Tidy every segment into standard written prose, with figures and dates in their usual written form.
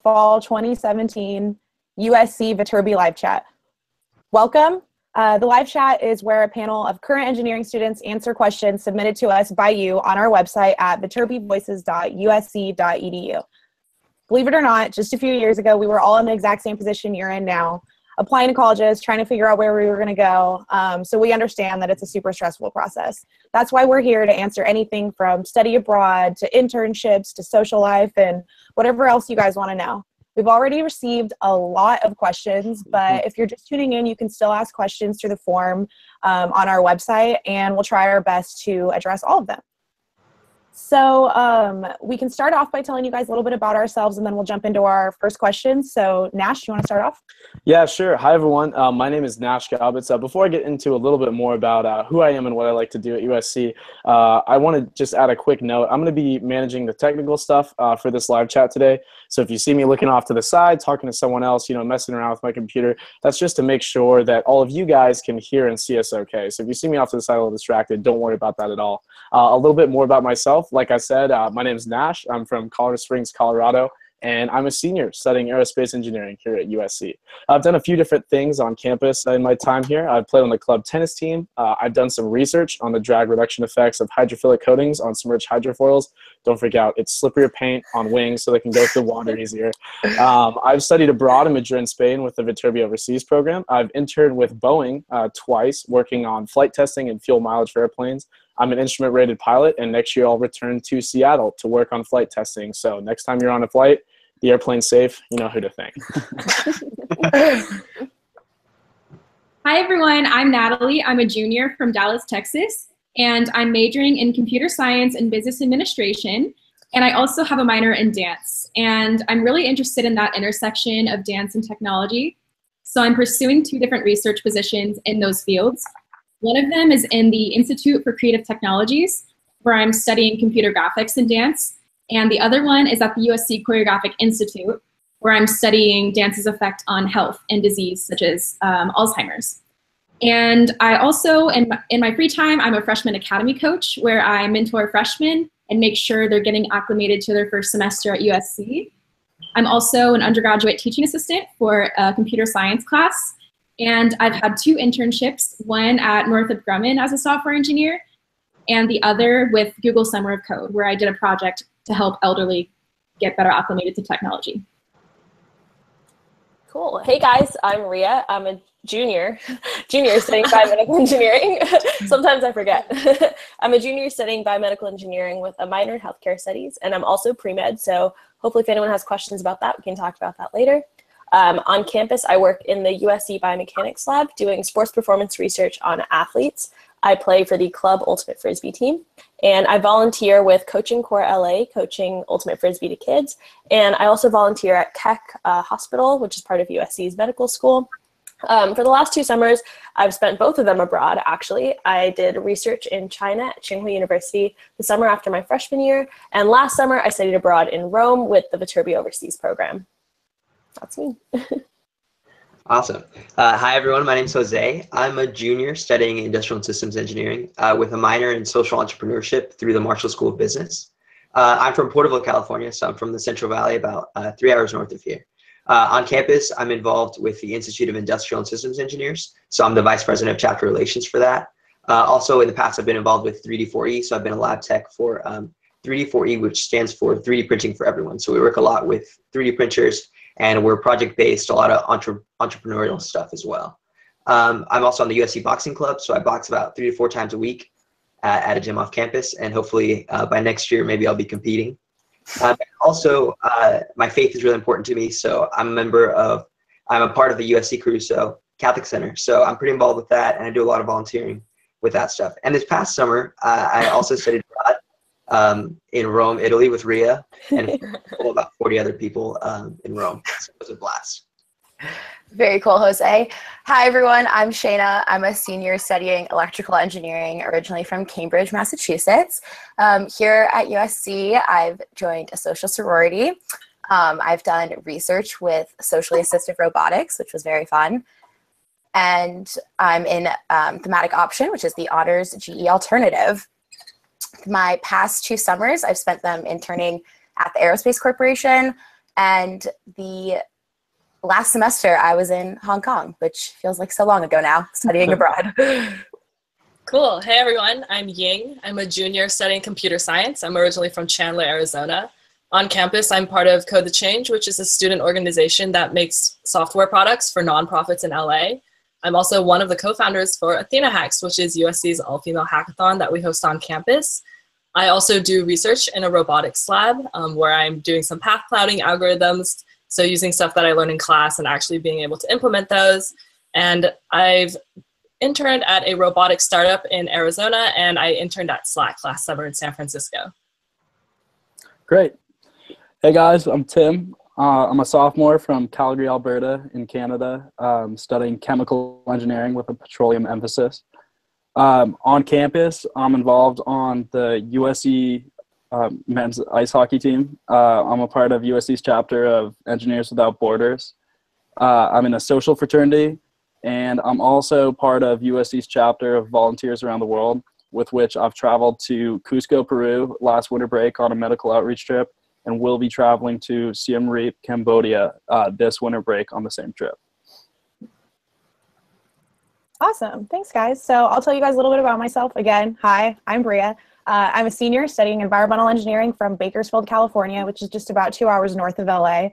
Fall 2017 USC Viterbi live chat. Welcome. The live chat is where a panel of current engineering students answer questions submitted to us by you on our website at viterbivoices.usc.edu. Believe it or not, just a few years ago, we were all in the exact same position you're in now, applying to colleges, trying to figure out where we were going to go. So we understand that it's a super stressful process. That's why we're here to answer anything from study abroad to internships to social life and whatever else you guys want to know. We've already received a lot of questions, but if you're just tuning in, you can still ask questions through the form on our website, and we'll try our best to address all of them. So we can start off by telling you guys a little bit about ourselves, and then we'll jump into our first question. So Nash, you want to start off? Yeah, sure. Hi, everyone. My name is Nash Galbitz. Before I get into a little bit more about who I am and what I like to do at USC, I want to just add a quick note. I'm going to be managing the technical stuff for this live chat today. So if you see me looking off to the side, talking to someone else, messing around with my computer, that's just to make sure that all of you guys can hear and see us okay. So if you see me off to the side a little distracted, don't worry about that at all. A little bit more about myself. Like I said, my name is Nash. I'm from Colorado Springs, Colorado, and I'm a senior studying aerospace engineering here at USC. I've done a few different things on campus in my time here. I've played on the club tennis team. I've done some research on the drag reduction effects of hydrophilic coatings on submerged hydrofoils. Don't freak out. It's slipperier paint on wings so they can go through water easier. I've studied abroad in Madrid, Spain with the Viterbi Overseas program. I've interned with Boeing twice, working on flight testing and fuel mileage for airplanes. I'm an instrument-rated pilot, and next year I'll return to Seattle to work on flight testing. So next time you're on a flight, the airplane's safe, you know who to thank. Hi, everyone. I'm Natalie. I'm a junior from Dallas, Texas, and I'm majoring in computer science and business administration. And I also have a minor in dance. And I'm really interested in that intersection of dance and technology. So I'm pursuing 2 different research positions in those fields. One of them is in the Institute for Creative Technologies, where I'm studying computer graphics and dance. And the other one is at the USC Choreographic Institute, where I'm studying dance's effect on health and disease, such as Alzheimer's. And I also, in my free time, I'm a freshman academy coach, where I mentor freshmen and make sure they're getting acclimated to their first semester at USC. I'm also an undergraduate teaching assistant for a computer science class. And I've had 2 internships, one at Northrop Grumman as a software engineer, and the other with Google Summer of Code, where I did a project to help elderly get better acclimated to technology. Cool. Hey guys, I'm Ria. I'm a junior studying biomedical engineering. Sometimes I forget. I'm a junior studying biomedical engineering with a minor in healthcare studies, and I'm also pre-med, so hopefully if anyone has questions about that, we can talk about that later. On campus, I work in the USC Biomechanics Lab doing sports performance research on athletes. I play for the club Ultimate Frisbee team, and I volunteer with Coaching Core LA, coaching Ultimate Frisbee to kids, and I also volunteer at Keck Hospital, which is part of USC's medical school. For the last 2 summers, I've spent both of them abroad, actually. I did research in China at Tsinghua University the summer after my freshman year, and last summer I studied abroad in Rome with the Viterbi Overseas program. That's me. Awesome. Hi, everyone. My name is Jose. I'm a junior studying industrial and systems engineering with a minor in social entrepreneurship through the Marshall School of Business. I'm from Porterville, California, so I'm from the Central Valley, about 3 hours north of here. On campus, I'm involved with the Institute of Industrial and Systems Engineers, so I'm the vice president of chapter relations for that. Also, in the past, I've been involved with 3D4E, so I've been a lab tech for 3D4E, which stands for 3D printing for everyone. So we work a lot with 3D printers, and we're project-based, a lot of entrepreneurial stuff as well. I'm also on the USC Boxing Club, so I box about 3 to 4 times a week at a gym off campus, and hopefully by next year, maybe I'll be competing. Also, my faith is really important to me, so I'm a part of the USC Crusoe Catholic Center, so I'm pretty involved with that, and I do a lot of volunteering with that stuff. And this past summer, I also studied abroad in Rome, Italy with Ria, and about 40 other people in Rome. So it was a blast. Very cool, Jose. Hi, everyone. I'm Shayna. I'm a senior studying electrical engineering, originally from Cambridge, Massachusetts. Here at USC, I've joined a social sorority. I've done research with socially assisted robotics, which was very fun. And I'm in thematic option, which is the honors GE alternative. My past 2 summers, I've spent them interning at the Aerospace Corporation And the last semester I was in Hong Kong, which feels like so long ago now, studying abroad. Cool. Hey, everyone. I'm Ying. I'm a junior studying computer science. I'm originally from Chandler, Arizona. On campus, I'm part of Code the Change, which is a student organization that makes software products for nonprofits in LA. I'm also one of the co-founders for Athena Hacks, which is USC's all-female hackathon that we host on campus. I also do research in a robotics lab where I'm doing some path clouding algorithms, so using stuff that I learned in class and actually being able to implement those. And I've interned at a robotics startup in Arizona, and I interned at Slack last summer in San Francisco. Great. Hey guys, I'm Tim. I'm a sophomore from Calgary, Alberta in Canada, studying chemical engineering with a petroleum emphasis. On campus, I'm involved on the USC men's ice hockey team. I'm a part of USC's chapter of Engineers Without Borders. I'm in a social fraternity, and I'm also part of USC's chapter of Volunteers Around the World, with which I've traveled to Cusco, Peru last winter break on a medical outreach trip, and will be traveling to Siem Reap, Cambodia this winter break on the same trip. Awesome. Thanks, guys. So I'll tell you guys a little bit about myself. Again, hi, I'm Bria. I'm a senior studying environmental engineering from Bakersfield, California, which is just about 2 hours north of LA.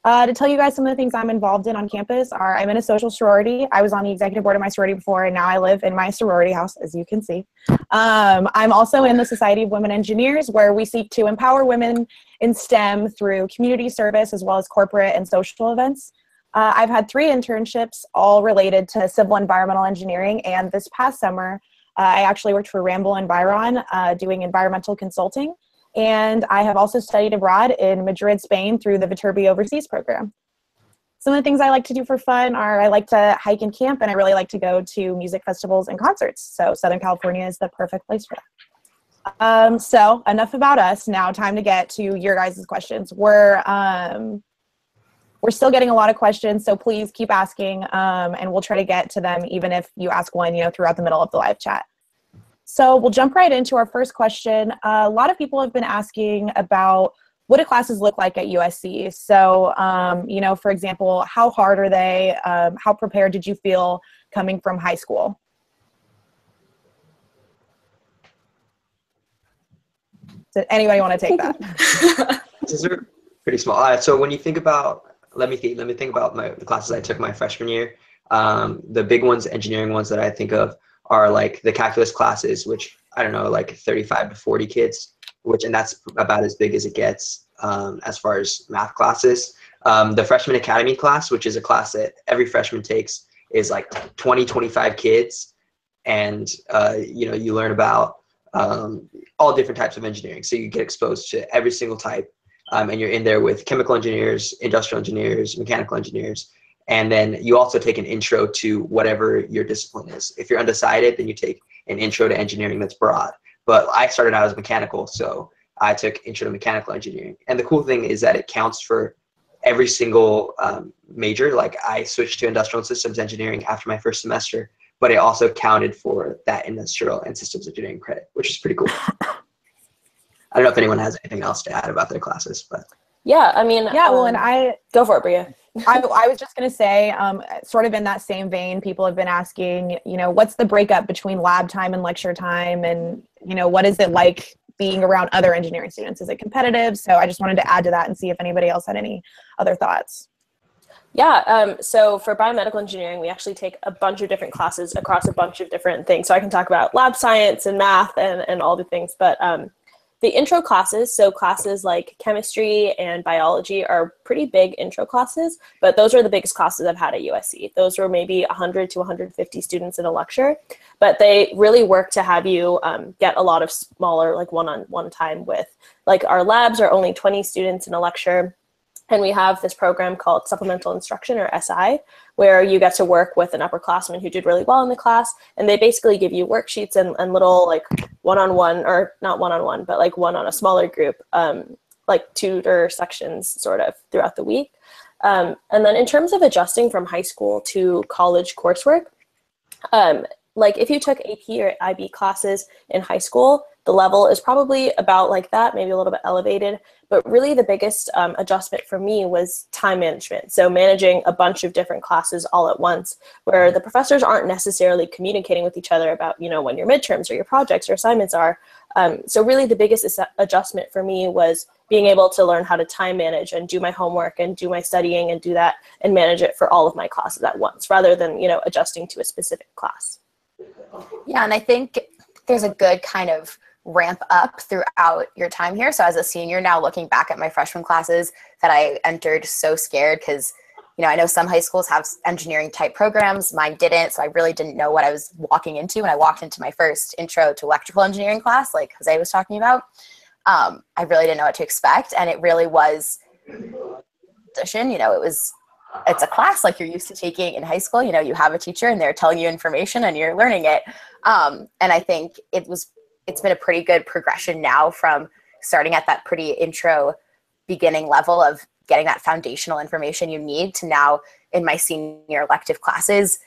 To tell you guys some of the things I'm involved in on campus are I'm in a social sorority. I was on the executive board of my sorority before, and now I live in my sorority house, as you can see. I'm also in the Society of Women Engineers, where we seek to empower women in STEM through community service as well as corporate and social events. I've had 3 internships, all related to civil environmental engineering, and this past summer, I actually worked for Ramble Environ doing environmental consulting. And I have also studied abroad in Madrid, Spain through the Viterbi Overseas program. Some of the things I like to do for fun are I like to hike and camp, and I really like to go to music festivals and concerts. So Southern California is the perfect place for that. So enough about us. Now time to get to your guys' questions. We're still getting a lot of questions, so please keep asking, and we'll try to get to them even if you ask one, throughout the middle of the live chat. So we'll jump right into our first question. A lot of people have been asking about what do classes look like at USC? So, for example, how hard are they? How prepared did you feel coming from high school? Does anybody want to take that? These are pretty small. So when you think about, let me think about the classes I took my freshman year. The big ones, engineering ones that I think of are like the calculus classes, which I don't know, like 35 to 40 kids, and that's about as big as it gets as far as math classes. The freshman academy class, which is a class that every freshman takes, is like 20, 25 kids. And, you learn about all different types of engineering. So you get exposed to every single type. And you're in there with chemical engineers, industrial engineers, mechanical engineers. And then you also take an intro to whatever your discipline is. If you're undecided, then you take an intro to engineering that's broad. But I started out as mechanical, so I took intro to mechanical engineering. And the cool thing is that it counts for every single major. Like I switched to industrial and systems engineering after my first semester, but it also counted for that industrial and systems engineering credit, which is pretty cool. I don't know if anyone has anything else to add about their classes, but. Yeah, I mean, and I go for it, Bria. I was just going to say, sort of in that same vein, people have been asking, what's the breakup between lab time and lecture time? And, what is it like being around other engineering students? Is it competitive? So I just wanted to add to that and see if anybody else had any other thoughts. Yeah, so for biomedical engineering, we actually take a bunch of different classes across a bunch of different things. So I can talk about lab science and math and all the things, but the intro classes, so classes like chemistry and biology are pretty big intro classes, but those are the biggest classes I've had at USC. Those were maybe 100 to 150 students in a lecture, but they really work to have you get a lot of smaller, like one-on-one time with, like our labs are only 20 students in a lecture. And we have this program called Supplemental Instruction, or SI, where you get to work with an upperclassman who did really well in the class. And they basically give you worksheets and little like one-on-one, or not one-on-one, but like one on a smaller group, like tutor sections sort of throughout the week. And then in terms of adjusting from high school to college coursework, like if you took AP or IB classes in high school, the level is probably about like that, maybe a little bit elevated. But really the biggest adjustment for me was time management. So managing a bunch of different classes all at once, where the professors aren't necessarily communicating with each other about, when your midterms or your projects or assignments are. So really the biggest adjustment for me was being able to learn how to time manage and do my homework and do my studying and do that and manage it for all of my classes at once, rather than, adjusting to a specific class. Yeah, and I think there's a good kind of ramp up throughout your time here. So as a senior now, looking back at my freshman classes that I entered so scared because, I know some high schools have engineering type programs, mine didn't. So I really didn't know what I was walking into when I walked into my first intro to electrical engineering class, like Jose was talking about. I really didn't know what to expect. And it really was, it's a class like you're used to taking in high school. You have a teacher and they're telling you information and you're learning it. And I think it's been a pretty good progression now from starting at that pretty intro beginning level of getting that foundational information you need to now in my senior elective classes.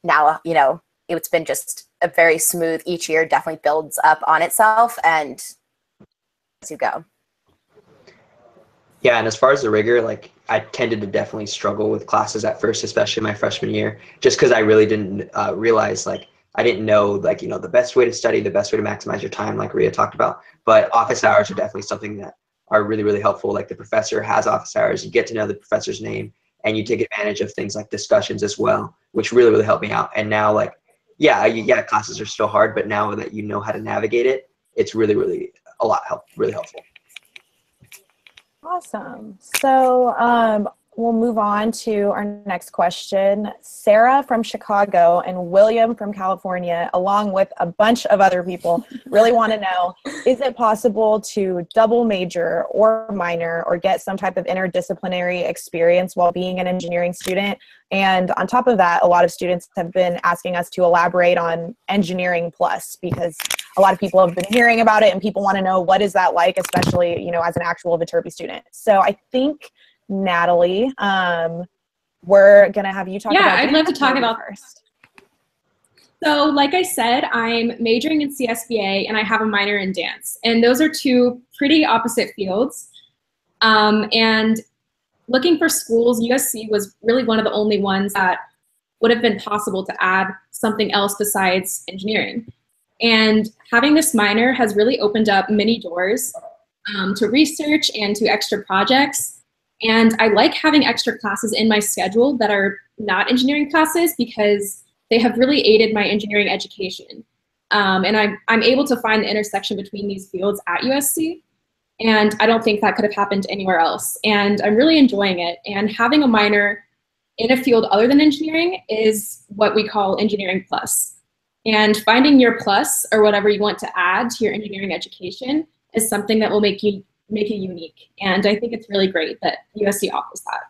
Now, it's been just a very smooth, each year definitely builds up on itself and as you go. Yeah, and as far as the rigor, I tended to definitely struggle with classes at first, especially my freshman year, just because I really didn't realize, I didn't know, the best way to study, the best way to maximize your time, like Rhea talked about. But office hours are definitely something that are really, really helpful. Like the professor has office hours, you get to know the professor's name, and you take advantage of things like discussions as well, which really, really helped me out. And now, classes are still hard, but now that you know how to navigate it, it's really, really really helpful. Awesome. So we'll move on to our next question. Sarah from Chicago and William from California, along with a bunch of other people, really want to know, is it possible to double major or minor or get some type of interdisciplinary experience while being an engineering student? And on top of that, a lot of students have been asking us to elaborate on Engineering Plus, because a lot of people have been hearing about it and people want to know, what is that like, especially, as an actual Viterbi student. So I think, Natalie, we're going to have you talk about Yeah, I'd love to talk about first. So like I said, I'm majoring in CSBA and I have a minor in dance. And those are two pretty opposite fields. And looking for schools, USC was really one of the only ones that would have been possible to add something else besides engineering. And having this minor has really opened up many doors to research and to extra projects. And I like having extra classes in my schedule that are not engineering classes because they have really aided my engineering education. And I'm able to find the intersection between these fields at USC. And I don't think that could have happened anywhere else. And I'm really enjoying it. And having a minor in a field other than engineering is what we call Engineering Plus. And finding your plus, or whatever you want to add to your engineering education, is something that will make you unique. And I think it's really great that USC offers that.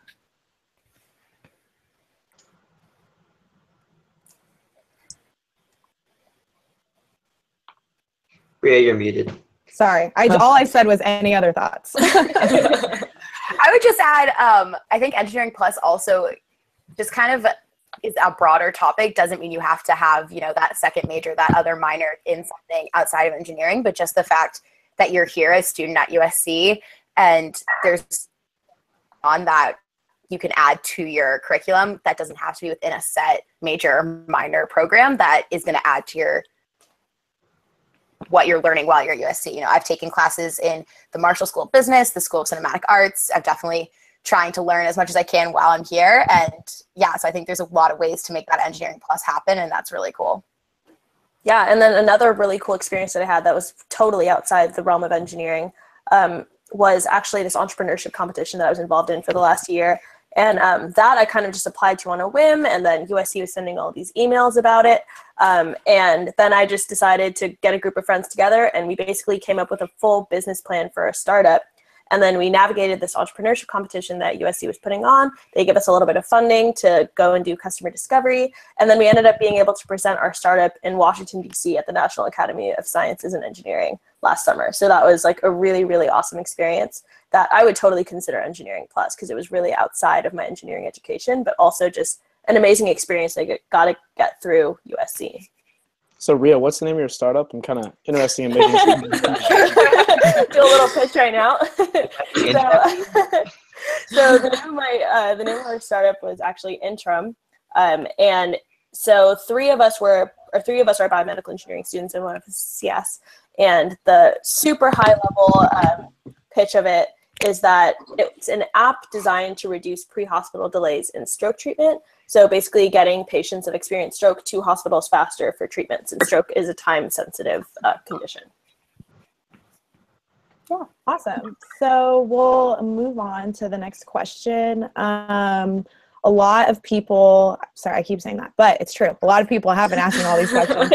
Rhea, you're muted. Sorry, all I said was any other thoughts. I would just add, I think Engineering Plus also just kind of is a broader topic. Doesn't mean you have to have, that second major, that other minor in something outside of engineering, but just the fact that you're here as a student at USC and there's on that you can add to your curriculum that doesn't have to be within a set major or minor program that is going to add to what you're learning while you're at USC. I've taken classes in the Marshall School of Business, the School of Cinematic Arts. I'm definitely trying to learn as much as I can while I'm here. And yeah, so I think there's a lot of ways to make that Engineering Plus happen, and that's really cool. Yeah, and then another really cool experience that I had that was totally outside the realm of engineering was actually this entrepreneurship competition that I was involved in for the last year. And that I kind of just applied to on a whim, and then USC was sending all these emails about it. And then I just decided to get a group of friends together, and we basically came up with a full business plan for a startup. And then we navigated this entrepreneurship competition that USC was putting on. They gave us a little bit of funding to go and do customer discovery. And then we ended up being able to present our startup in Washington, D.C. at the National Academy of Sciences and Engineering last summer. So that was like a really, really awesome experience that I would totally consider Engineering Plus, because it was really outside of my engineering education, but also just an amazing experience I got to get through USC. So Ria, what's the name of your startup? I'm kind of interested in making sure. Do a little pitch right now. So the name of our startup was actually Interim, and so three of us are biomedical engineering students, and one of us is CS. And the super high level pitch of it is that it's an app designed to reduce pre-hospital delays in stroke treatment. So basically getting patients of experienced stroke to hospitals faster for treatments, and stroke is a time-sensitive condition. Yeah, awesome. So we'll move on to the next question. A lot of people, sorry, I keep saying that, but it's true. A lot of people have been asking all these questions.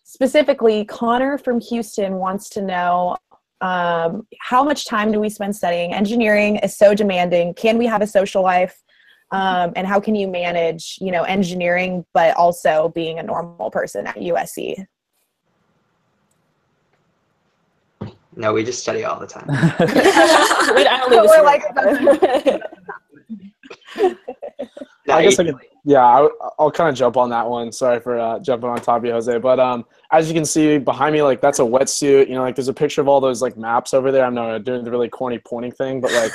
Specifically, Connor from Houston wants to know, how much time do we spend studying? Engineering is so demanding. Can we have a social life? And how can you manage, engineering, but also being a normal person at USC? No, we just study all the time. I guess I'll kind of jump on that one. Sorry for jumping on top of you, Jose. But as you can see behind me, like that's a wetsuit. There's a picture of all those like maps over there. I'm not doing the really corny pointing thing, but like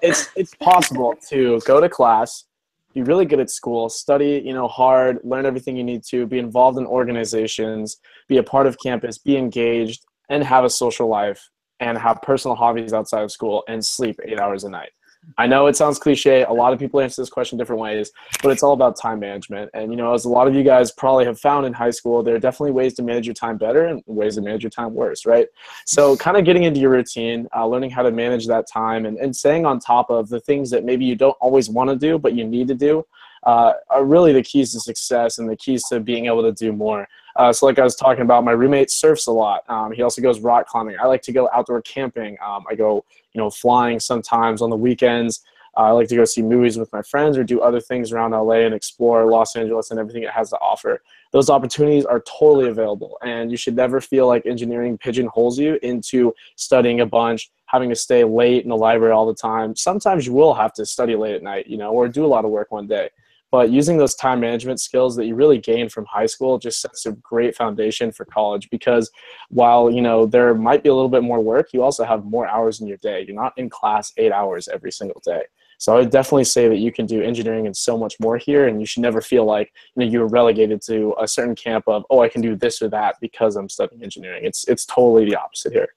it's possible to go to class, be really good at school, study hard, learn everything you need to, be involved in organizations, be a part of campus, be engaged, and have a social life, and have personal hobbies outside of school, and sleep 8 hours a night. I know it sounds cliche. A lot of people answer this question different ways, but it's all about time management. And, as a lot of you guys probably have found in high school, there are definitely ways to manage your time better and ways to manage your time worse, right? So kind of getting into your routine, learning how to manage that time, and staying on top of the things that maybe you don't always want to do, but you need to do, are really the keys to success and the keys to being able to do more. So like I was talking about, my roommate surfs a lot. He also goes rock climbing. I like to go outdoor camping. I go, flying sometimes on the weekends. I like to go see movies with my friends or do other things around LA and explore Los Angeles and everything it has to offer. Those opportunities are totally available, and you should never feel like engineering pigeonholes you into studying a bunch, having to stay late in the library all the time. Sometimes you will have to study late at night, or do a lot of work one day. But using those time management skills that you really gain from high school just sets a great foundation for college, because while, there might be a little bit more work, you also have more hours in your day. You're not in class 8 hours every single day. So I would definitely say that you can do engineering and so much more here, and you should never feel like, you're relegated to a certain camp of, I can do this or that because I'm studying engineering. It's totally the opposite here.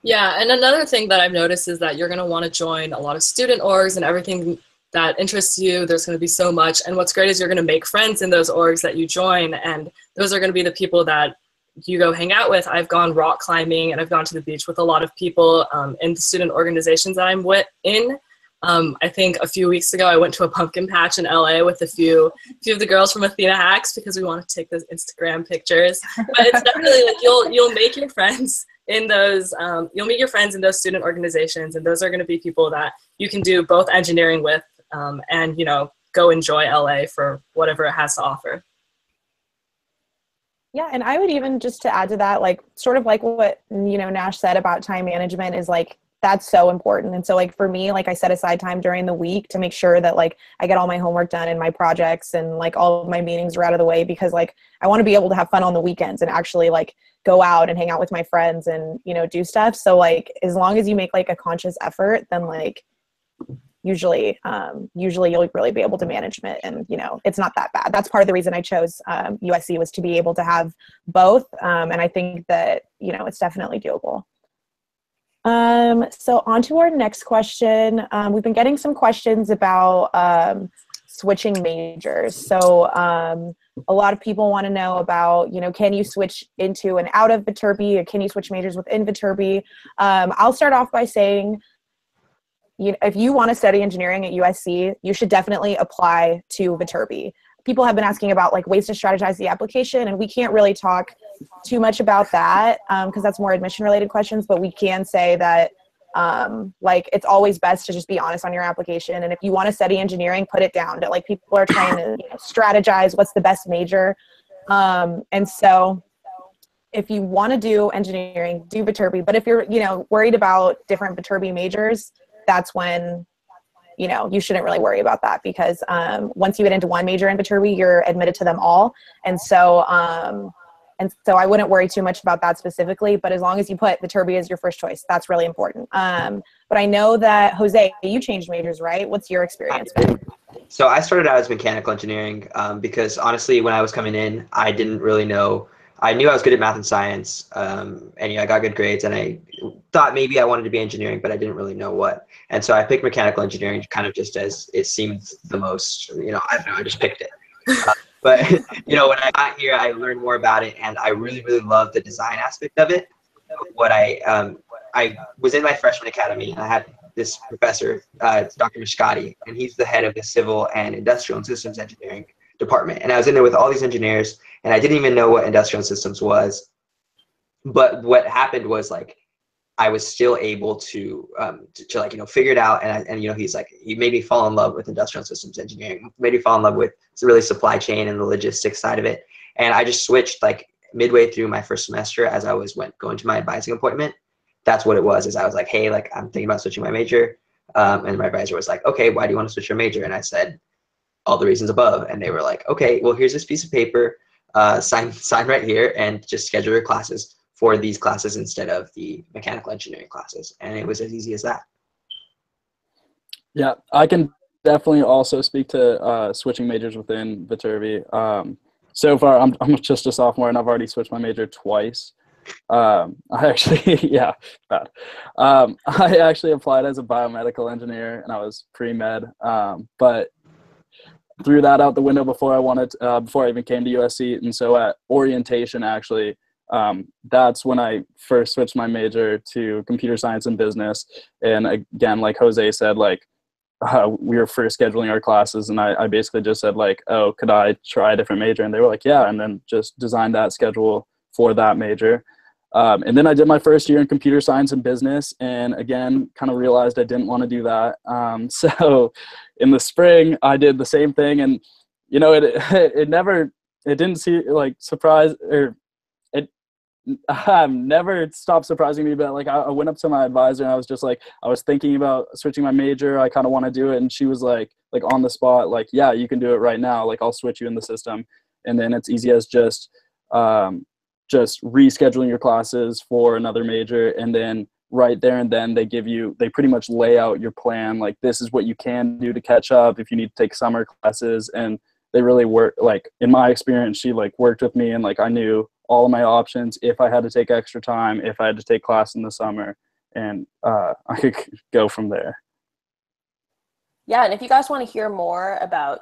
Yeah, and another thing that I've noticed is that you're going to want to join a lot of student orgs and everything that interests you. There's going to be so much. And what's great is you're going to make friends in those orgs that you join. And those are going to be the people that you go hang out with. I've gone rock climbing and I've gone to the beach with a lot of people in the student organizations that I'm in. I think a few weeks ago, I went to a pumpkin patch in LA with a few of the girls from Athena Hacks because we want to take those Instagram pictures. But it's definitely like you'll make your friends in those, you'll meet your friends in those student organizations. And those are going to be people that you can do both engineering with and, go enjoy LA for whatever it has to offer. Yeah, and I would even just to add to that, like sort of like what, Nash said about time management is like, that's so important. And so like for me, like I set aside time during the week to make sure that like I get all my homework done and my projects and like all of my meetings are out of the way, because like I want to be able to have fun on the weekends and actually like go out and hang out with my friends and, do stuff. So like as long as you make like a conscious effort, then like usually you'll really be able to manage it, and it's not that bad. That's part of the reason I chose USC, was to be able to have both, and I think that it's definitely doable. So on to our next question. We've been getting some questions about switching majors. So a lot of people want to know about, can you switch into and out of Viterbi, or can you switch majors within Viterbi? I'll start off by saying, if you want to study engineering at USC, you should definitely apply to Viterbi. People have been asking about like ways to strategize the application, and we can't really talk too much about that because that's more admission related questions, but we can say that like it's always best to just be honest on your application. And if you want to study engineering, put it down. Like people are trying to strategize what's the best major. And so if you want to do engineering, do Viterbi. But if you're, worried about different Viterbi majors, that's when you shouldn't really worry about that because once you get into one major in Viterbi, you're admitted to them all. And so I wouldn't worry too much about that specifically, but as long as you put Viterbi as your first choice, that's really important. But I know that, Jose, you changed majors, right? What's your experience been? So I started out as mechanical engineering because honestly, when I was coming in, I didn't really know. I knew I was good at math and science, and I got good grades, and I thought maybe I wanted to be engineering, but I didn't really know what. And so I picked mechanical engineering kind of just as it seemed the most, I don't know, I just picked it. But when I got here, I learned more about it, and I really, really loved the design aspect of it. What I was in my freshman academy, and I had this professor, Dr. Mishkati, and he's the head of the civil and industrial and systems engineering department. And I was in there with all these engineers, and I didn't even know what industrial and systems was. But what happened was I was still able to figure it out. And he's like, he made me fall in love with industrial and systems engineering, made me fall in love with really supply chain and the logistics side of it. And I just switched midway through my first semester as I was going to my advising appointment. That's what it was, is I was like, hey, I'm thinking about switching my major. And my advisor was like, okay, why do you want to switch your major? And I said, all the reasons above. And they were like, okay, well, here's this piece of paper, sign right here, and just schedule your classes for these classes instead of the mechanical engineering classes. And it was as easy as that. Yeah, I can definitely also speak to switching majors within Viterbi. So far, I'm just a sophomore, and I've already switched my major twice. I actually, yeah, bad. I actually applied as a biomedical engineer, and I was pre-med, but threw that out the window before I even came to USC. And so at orientation, actually, that's when I first switched my major to computer science and business. And again, like Jose said, we were first scheduling our classes, and I basically just said oh, could I try a different major? And they were like, yeah, and then just designed that schedule for that major. And then I did my first year in computer science and business, and again, kind of realized I didn't want to do that. So in the spring, I did the same thing, and it didn't see surprise, or it never stopped surprising me. But I went up to my advisor, and I was just I was thinking about switching my major. I kind of want to do it, and she was like on the spot, yeah, you can do it right now. I'll switch you in the system, and then it's easy as just rescheduling your classes for another major, and then right there and then they pretty much lay out your plan, this is what you can do to catch up if you need to take summer classes. And they really work, in my experience, she worked with me, and I knew all of my options if I had to take extra time, if I had to take class in the summer, and I could go from there. Yeah, and if you guys want to hear more about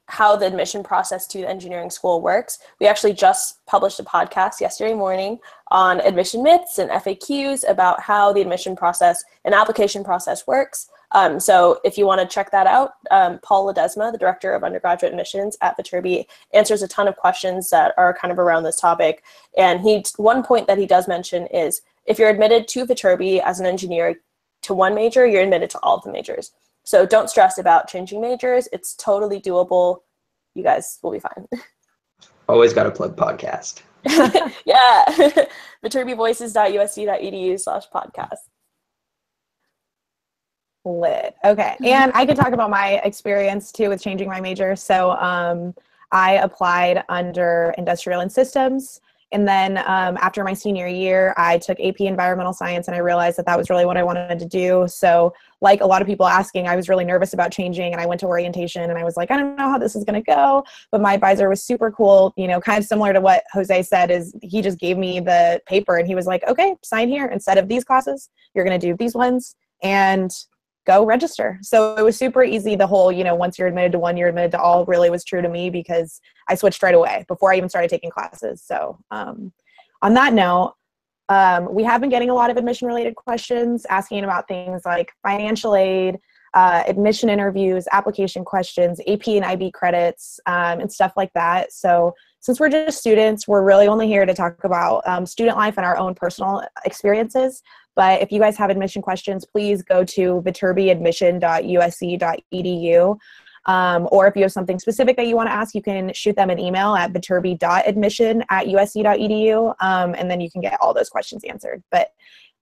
how the admission process to the engineering school works, we actually just published a podcast yesterday morning on admission myths and FAQs about how the admission process and application process works. So if you want to check that out, Paul Ledesma, the director of undergraduate admissions at Viterbi, answers a ton of questions that are kind of around this topic. And one point that he does mention is if you're admitted to Viterbi as an engineer to one major, you're admitted to all of the majors. So don't stress about changing majors. It's totally doable. You guys will be fine. Always got to plug podcast. Yeah. viterbivoices.usc.edu/podcast. Lit. Okay. And I could talk about my experience too with changing my major. So I applied under industrial and systems. And then after my senior year, I took AP Environmental Science, and I realized that was really what I wanted to do. So like a lot of people asking, I was really nervous about changing, and I went to orientation, and I was like, I don't know how this is going to go. But my advisor was super cool, kind of similar to what Jose said, is he just gave me the paper, and he was like, okay, sign here. Instead of these classes, you're going to do these ones, and go register. So it was super easy. The whole, once you're admitted to one, you're admitted to all really was true to me because I switched right away before I even started taking classes. So on that note, we have been getting a lot of admission related questions asking about things like financial aid, admission interviews, application questions, AP and IB credits, and stuff like that. So since we're just students, we're really only here to talk about student life and our own personal experiences. But if you guys have admission questions, please go to viterbiadmission.usc.edu. Or if you have something specific that you want to ask, you can shoot them an email at viterbi.admission@usc.edu. And then you can get all those questions answered. But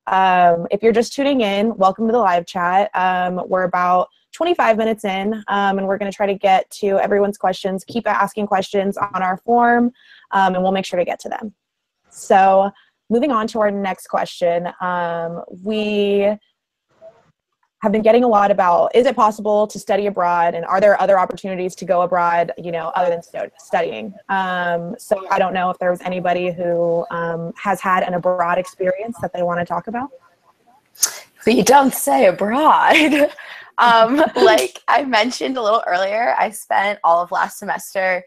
If you're just tuning in, welcome to the live chat. We're about 25 minutes in, and we're going to try to get to everyone's questions. Keep asking questions on our form, and we'll make sure to get to them. So moving on to our next question, we have been getting a lot about, is it possible to study abroad, and are there other opportunities to go abroad, other than studying? So I don't know if there was anybody who has had an abroad experience that they want to talk about. But you don't say abroad. Like I mentioned a little earlier, I spent all of last semester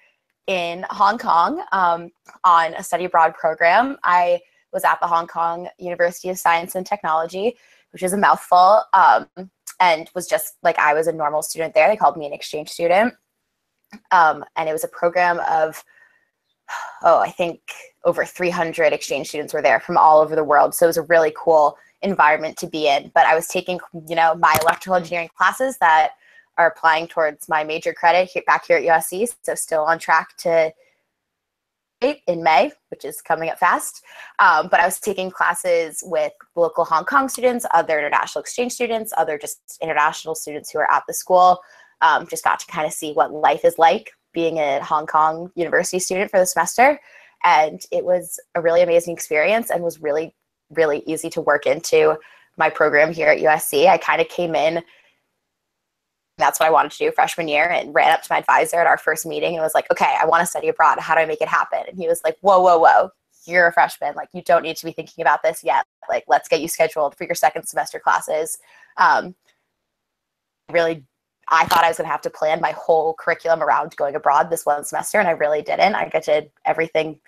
in Hong Kong on a study abroad program. I was at the Hong Kong University of Science and Technology, which is a mouthful, and was just like, I was a normal student there. They called me an exchange student. And it was a program of, I think over 300 exchange students were there from all over the world. So it was a really cool environment to be in. But I was taking, my electrical engineering classes that are applying towards my major credit back here at USC. So still on track to in May, which is coming up fast. But I was taking classes with local Hong Kong students, other international exchange students, other just international students who are at the school. Just got to kind of see what life is like being a Hong Kong university student for the semester. And it was a really amazing experience and was really, really easy to work into my program here at USC. I kind of came in, that's what I wanted to do freshman year, and ran up to my advisor at our first meeting and was like, okay, I want to study abroad. How do I make it happen? And he was like, whoa, you're a freshman. Like, you don't need to be thinking about this yet. Like, let's get you scheduled for your second semester classes. Really, I thought I was going to have to plan my whole curriculum around going abroad this one semester, and I really didn't. I did everything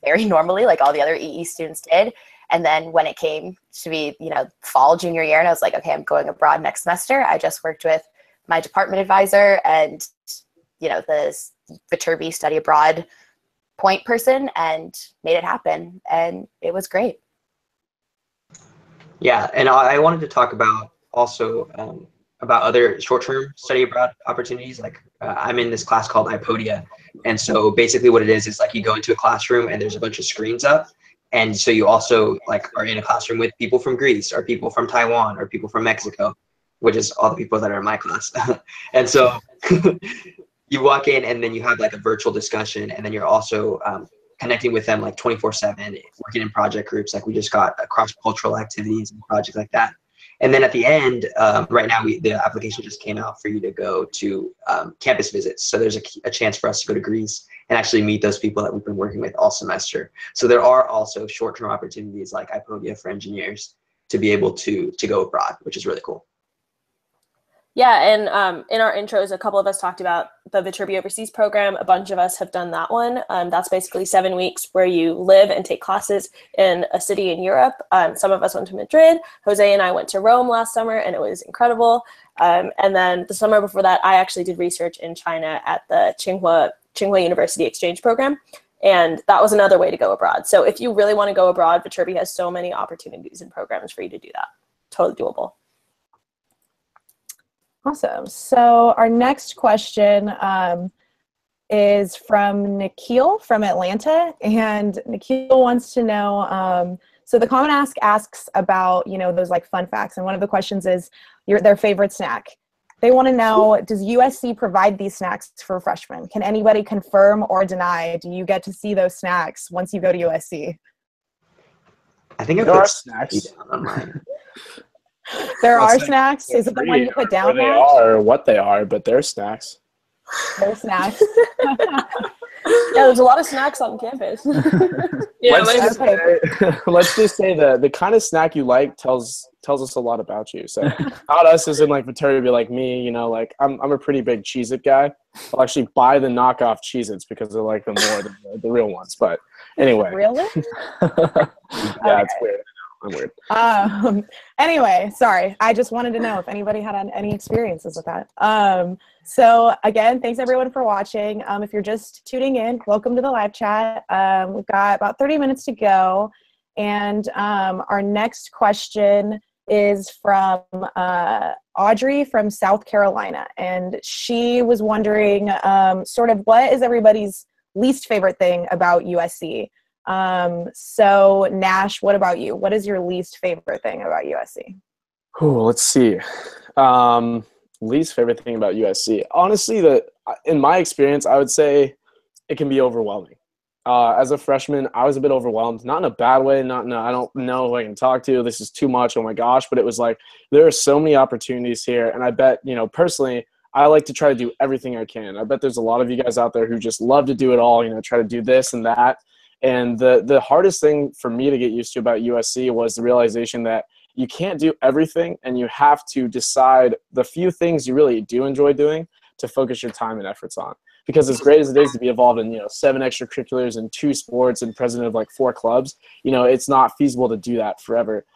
very normally, like all the other EE students did. And then when it came to be, fall junior year, and I was like, okay, I'm going abroad next semester, I just worked with my department advisor and, the Viterbi study abroad point person and made it happen. And it was great. Yeah, and I wanted to talk about also about other short-term study abroad opportunities. Like I'm in this class called iPodia. And so basically what it is like you go into a classroom and there's a bunch of screens up. And so you also like are in a classroom with people from Greece or people from Taiwan or people from Mexico, which is all the people that are in my class. And so you walk in and then you have like a virtual discussion, and then you're also connecting with them like 24/7, working in project groups. Like we just got cross-cultural activities and projects like that. And then at the end, right now, the application just came out for you to go to campus visits. So there's a chance for us to go to Greece and actually meet those people that we've been working with all semester. So there are also short-term opportunities like iPodia for engineers to be able to go abroad, which is really cool. Yeah, and in our intros, a couple of us talked about the Viterbi Overseas program. A bunch of us have done that one. That's basically 7 weeks where you live and take classes in a city in Europe. Some of us went to Madrid. Jose and I went to Rome last summer, and it was incredible. And then the summer before that, I actually did research in China at the Tsinghua University Exchange Program. And that was another way to go abroad. So if you really want to go abroad, Viterbi has so many opportunities and programs for you to do that. Totally doable. Awesome. So our next question is from Nikhil from Atlanta, and Nikhil wants to know, so the Common Ask asks about, those like fun facts, and one of the questions is their favorite snack. They want to know, does USC provide these snacks for freshmen? Can anybody confirm or deny? Do you get to see those snacks once you go to USC? I think there are snacks on mine. There are snacks. Is it the one you put down? Where they are, or what they are, but they're snacks. They're snacks. Yeah, there's a lot of snacks on campus. Yeah, let's just say the kind of snack you like tells us a lot about you. So not us as in like Viterbi, like me, like I'm a pretty big Cheez-It guy. I'll actually buy the knockoff Cheez-Its because I like them more than the real ones. But anyway. Really? Yeah, it's weird. I'm weird. Anyway, sorry. I just wanted to know if anybody had any experiences with that. So again, thanks everyone for watching. If you're just tuning in, welcome to the live chat. We've got about 30 minutes to go. And our next question is from Audrey from South Carolina. And she was wondering sort of what is everybody's least favorite thing about USC? So Nash, what about you? What is your least favorite thing about USC? Oh, let's see. Least favorite thing about USC. Honestly, in my experience, I would say it can be overwhelming. As a freshman, I was a bit overwhelmed, not in a bad way, I don't know who I can talk to, this is too much, oh my gosh, but it was like, there are so many opportunities here, and I bet, personally, I like to try to do everything I can. I bet there's a lot of you guys out there who just love to do it all, try to do this and that, and the hardest thing for me to get used to about USC was the realization that you can't do everything, and you have to decide the few things you really do enjoy doing to focus your time and efforts on. Because as great as it is to be involved in, 7 extracurriculars and 2 sports and president of like 4 clubs, it's not feasible to do that forever.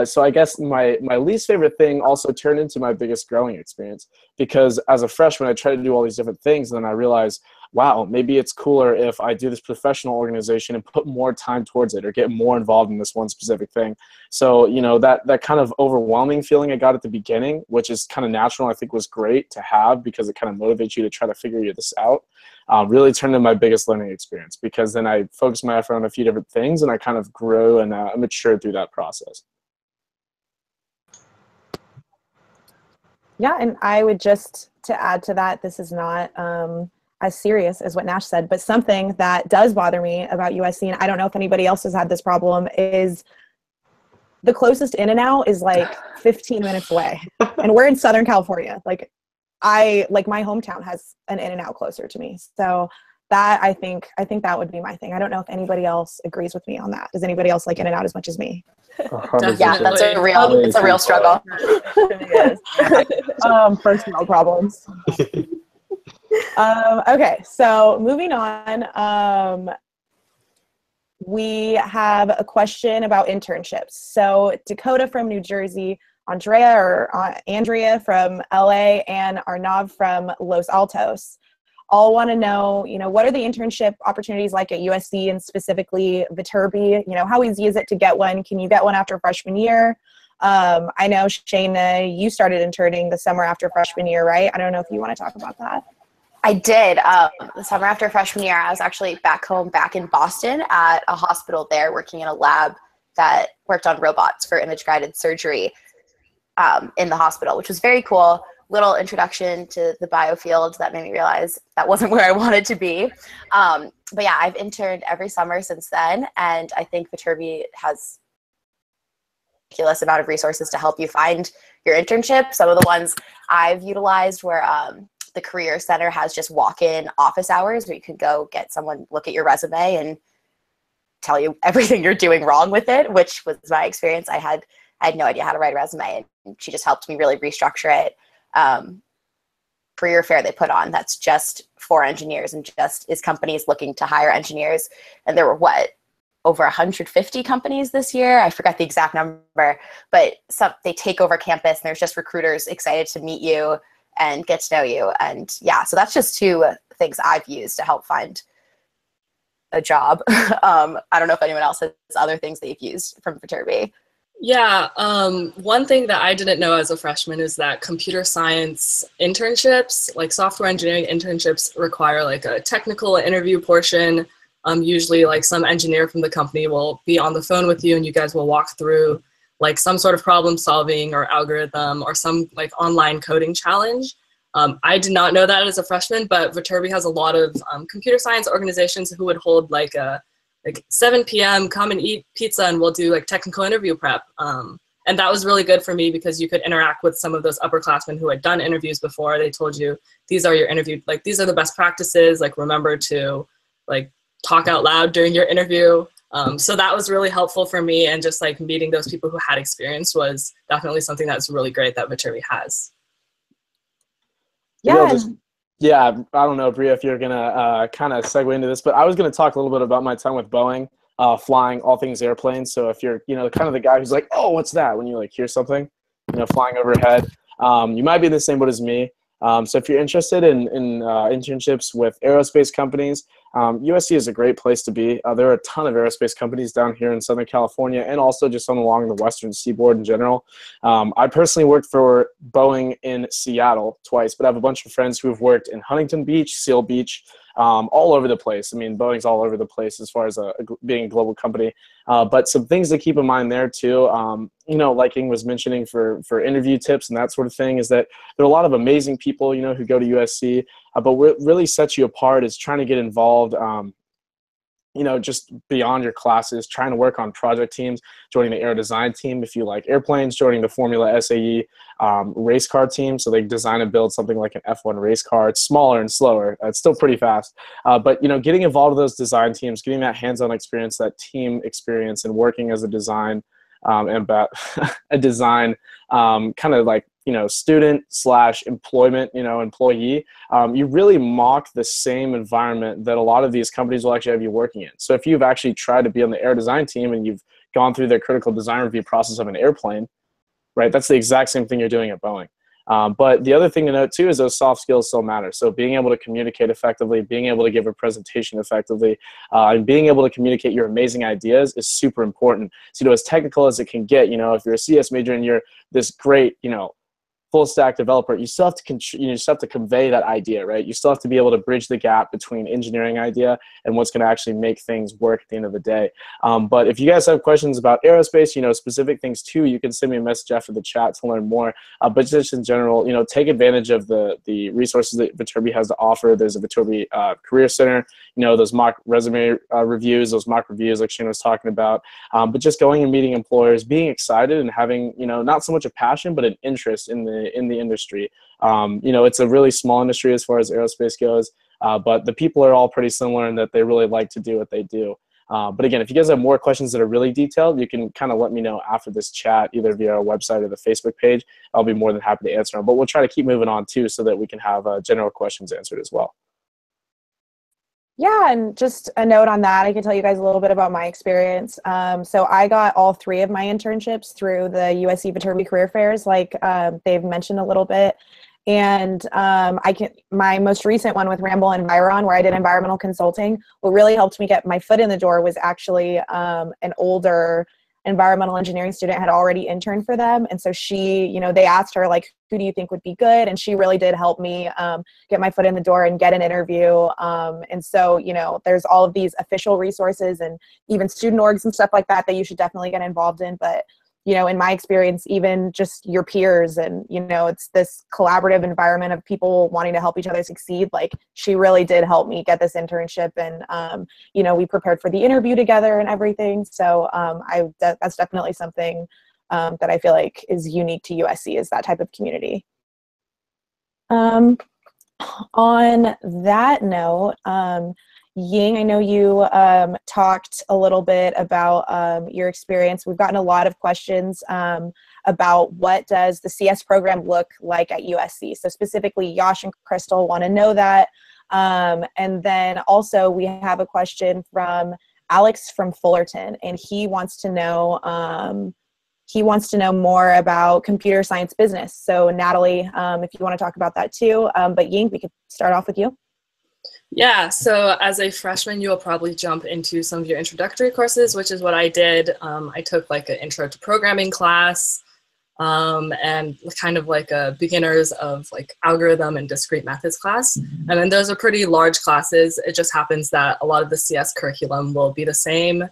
So I guess my least favorite thing also turned into my biggest growing experience, because as a freshman, I tried to do all these different things. And then I realized, wow, maybe it's cooler if I do this professional organization and put more time towards it or get more involved in this one specific thing. So, that kind of overwhelming feeling I got at the beginning, which is kind of natural, I think was great to have because it kind of motivates you to try to figure this out, really turned into my biggest learning experience, because then I focused my effort on a few different things and I kind of grew and matured through that process. Yeah, and I would just to add to that, this is not as serious as what Nash said, but something that does bother me about USC, and I don't know if anybody else has had this problem, is the closest In-N-Out is like 15 minutes away. And we're in Southern California. Like my hometown has an In-N-Out closer to me. So that I think that would be my thing. I don't know if anybody else agrees with me on that. Does anybody else like In-N-Out as much as me? Yeah, that's a real struggle. Personal problems. Okay, so moving on, we have a question about internships. So Dakota from New Jersey, Andrea from LA, and Arnav from Los Altos all want to know, what are the internship opportunities like at USC, and specifically Viterbi? How easy is it to get one? Can you get one after freshman year? I know, Shayna, you started interning the summer after freshman year, right? I don't know if you want to talk about that. I did. The summer after freshman year, I was actually back in Boston at a hospital there, working in a lab that worked on robots for image-guided surgery in the hospital, which was very cool. Little introduction to the biofield that made me realize that wasn't where I wanted to be. But yeah, I've interned every summer since then, and I think Viterbi has a ridiculous amount of resources to help you find your internship. Some of the ones I've utilized were the Career Center has just walk-in office hours where you can go get someone look at your resume and tell you everything you're doing wrong with it, which was my experience. I had no idea how to write a resume, and she just helped me really restructure it. Career fair they put on that's just for engineers and just is companies looking to hire engineers. And there were over 150 companies this year. I forgot the exact number, but they take over campus and there's just recruiters excited to meet you and get to know you. And yeah, so that's just 2 things I've used to help find a job. I don't know if anyone else has other things they've used from Viterbi. Yeah, one thing that I didn't know as a freshman is that computer science internships, like software engineering internships, require like a technical interview portion. Usually like some engineer from the company will be on the phone with you and you guys will walk through like some sort of problem solving or algorithm or some like online coding challenge. I did not know that as a freshman, but Viterbi has a lot of computer science organizations who would hold like 7 p.m. come and eat pizza and we'll do like technical interview prep. And that was really good for me because you could interact with some of those upperclassmen who had done interviews before. They told you, these are your interview, like these are the best practices, like remember to like talk out loud during your interview. So that was really helpful for me, and just like meeting those people who had experience was definitely something that's really great that Viterbi has. Yeah. Yeah, I don't know, Bria, if you're going to kind of segue into this, but I was going to talk a little bit about my time with Boeing, flying all things airplanes. So if you're, kind of the guy who's like, oh, what's that? When you like hear something, flying overhead, you might be in the same boat as me. So if you're interested in internships with aerospace companies, USC is a great place to be. There are a ton of aerospace companies down here in Southern California and also just along the Western Seaboard in general. I personally worked for Boeing in Seattle twice, but I have a bunch of friends who have worked in Huntington Beach, Seal Beach, all over the place. I mean, Boeing's all over the place as far as being a global company. But some things to keep in mind there too, like Ing was mentioning for interview tips and that sort of thing, is that there are a lot of amazing people, who go to USC, but what really sets you apart is trying to get involved, just beyond your classes, trying to work on project teams, joining the aero design team if you like airplanes, joining the Formula SAE race car team. So they design and build something like an F1 race car. It's smaller and slower. It's still pretty fast. But, getting involved with those design teams, getting that hands-on experience, that team experience, and working as a design a design kind of like, student / employment, employee, you really mock the same environment that a lot of these companies will actually have you working in. So if you've actually tried to be on the air design team and you've gone through their critical design review process of an airplane, right, that's the exact same thing you're doing at Boeing. But the other thing to note too is those soft skills still matter. So being able to communicate effectively, being able to give a presentation effectively, and being able to communicate your amazing ideas is super important. So, as technical as it can get, if you're a CS major and you're this great, full stack developer, you still have to convey that idea, right? You still have to be able to bridge the gap between engineering idea and what's going to actually make things work at the end of the day. But if you guys have questions about aerospace, specific things too, you can send me a message after the chat to learn more. But just in general, take advantage of the resources that Viterbi has to offer. There's a Viterbi Career Center, those mock resume reviews, those mock reviews like Shane was talking about. But just going and meeting employers, being excited and having, not so much a passion, but an interest in the industry. It's a really small industry as far as aerospace goes, but the people are all pretty similar in that they really like to do what they do. But again, if you guys have more questions that are really detailed, you can kind of let me know after this chat, either via our website or the Facebook page. I'll be more than happy to answer them, but we'll try to keep moving on too so that we can have general questions answered as well. Yeah, and just a note on that, I can tell you guys a little bit about my experience. So I got all 3 of my internships through the USC Viterbi Career Fairs, like they've mentioned a little bit. And my most recent one with Ramble Environ, where I did environmental consulting, what really helped me get my foot in the door was actually an older environmental engineering student had already interned for them. And so she, they asked her, like, who do you think would be good? And she really did help me get my foot in the door and get an interview. And so, there's all of these official resources and even student orgs and stuff like that you should definitely get involved in. But, in my experience, even just your peers and, it's this collaborative environment of people wanting to help each other succeed. Like, she really did help me get this internship, and, we prepared for the interview together and everything. So that's definitely something that I feel like is unique to USC, is that type of community. On that note, Ying, I know you talked a little bit about your experience. We've gotten a lot of questions about what does the CS program look like at USC. So specifically, Yash and Crystal want to know that. And then also we have a question from Alex from Fullerton, and he wants to know more about computer science business. So Natalie, if you want to talk about that too, but Ying, we could start off with you. Yeah, so as a freshman, you'll probably jump into some of your introductory courses, which is what I did. I took like an intro to programming class and kind of like a beginners of like algorithm and discrete methods class. And then those are pretty large classes. It just happens that a lot of the CS curriculum will be the same.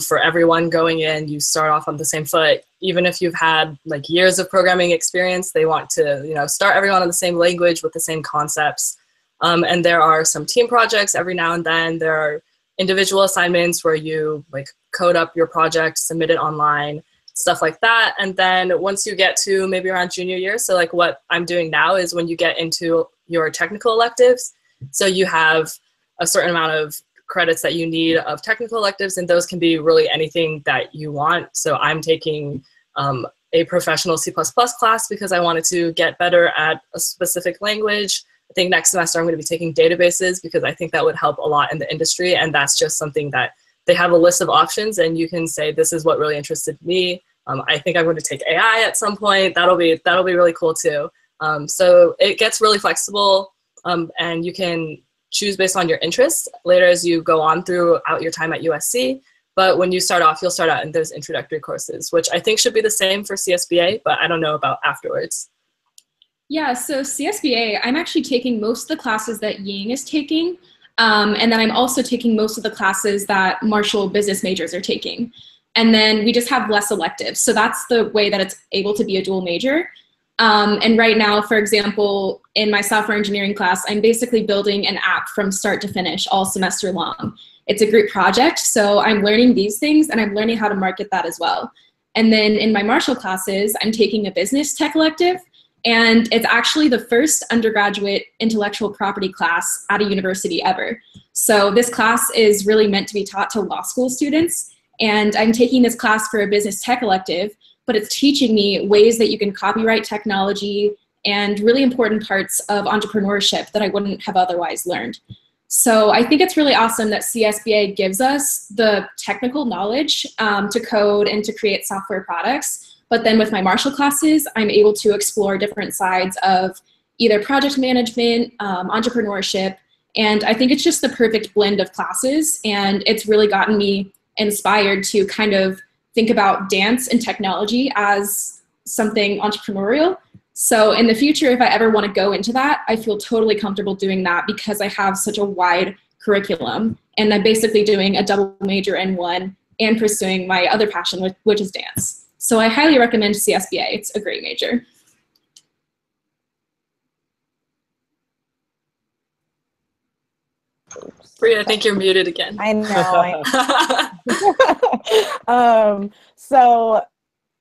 For everyone going in, you start off on the same foot. Even if you've had like years of programming experience, they want to, start everyone on the same language with the same concepts. And there are some team projects every now and then. There are individual assignments where you like code up your project, submit it online, stuff like that. And then once you get to maybe around junior year, so like what I'm doing now is when you get into your technical electives, so you have a certain amount of credits that you need of technical electives, and those can be really anything that you want. So I'm taking a professional C++ class because I wanted to get better at a specific language. I think next semester I'm going to be taking databases because I think that would help a lot in the industry, and that's just something that they have a list of options and you can say, this is what really interested me. I think I'm going to take AI at some point. That'll be really cool too. So it gets really flexible, and you can choose based on your interests later as you go on throughout your time at USC. But when you start off, you'll start out in those introductory courses, which I think should be the same for CSBA, but I don't know about afterwards. Yeah, so CSBA, I'm actually taking most of the classes that Ying is taking. And then I'm also taking most of the classes that Marshall business majors are taking. And then we just have less electives. So that's the way that it's able to be a dual major. And right now, for example, in my software engineering class, I'm basically building an app from start to finish all semester long. It's a group project, so I'm learning these things and I'm learning how to market that as well. And then in my Marshall classes, I'm taking a business tech elective, and it's actually the first undergraduate intellectual property class at a university ever. So this class is really meant to be taught to law school students, and I'm taking this class for a business tech elective, but it's teaching me ways that you can copyright technology and really important parts of entrepreneurship that I wouldn't have otherwise learned. So I think it's really awesome that CSBA gives us the technical knowledge to code and to create software products. But then with my Marshall classes, I'm able to explore different sides of either project management, entrepreneurship, and I think it's just the perfect blend of classes. And it's really gotten me inspired to kind of think about dance and technology as something entrepreneurial. So in the future, if I ever want to go into that, I feel totally comfortable doing that because I have such a wide curriculum, and I'm basically doing a double major in one and pursuing my other passion, which is dance. So I highly recommend CSBA. It's a great major. Bria, I think you're muted again. I know. So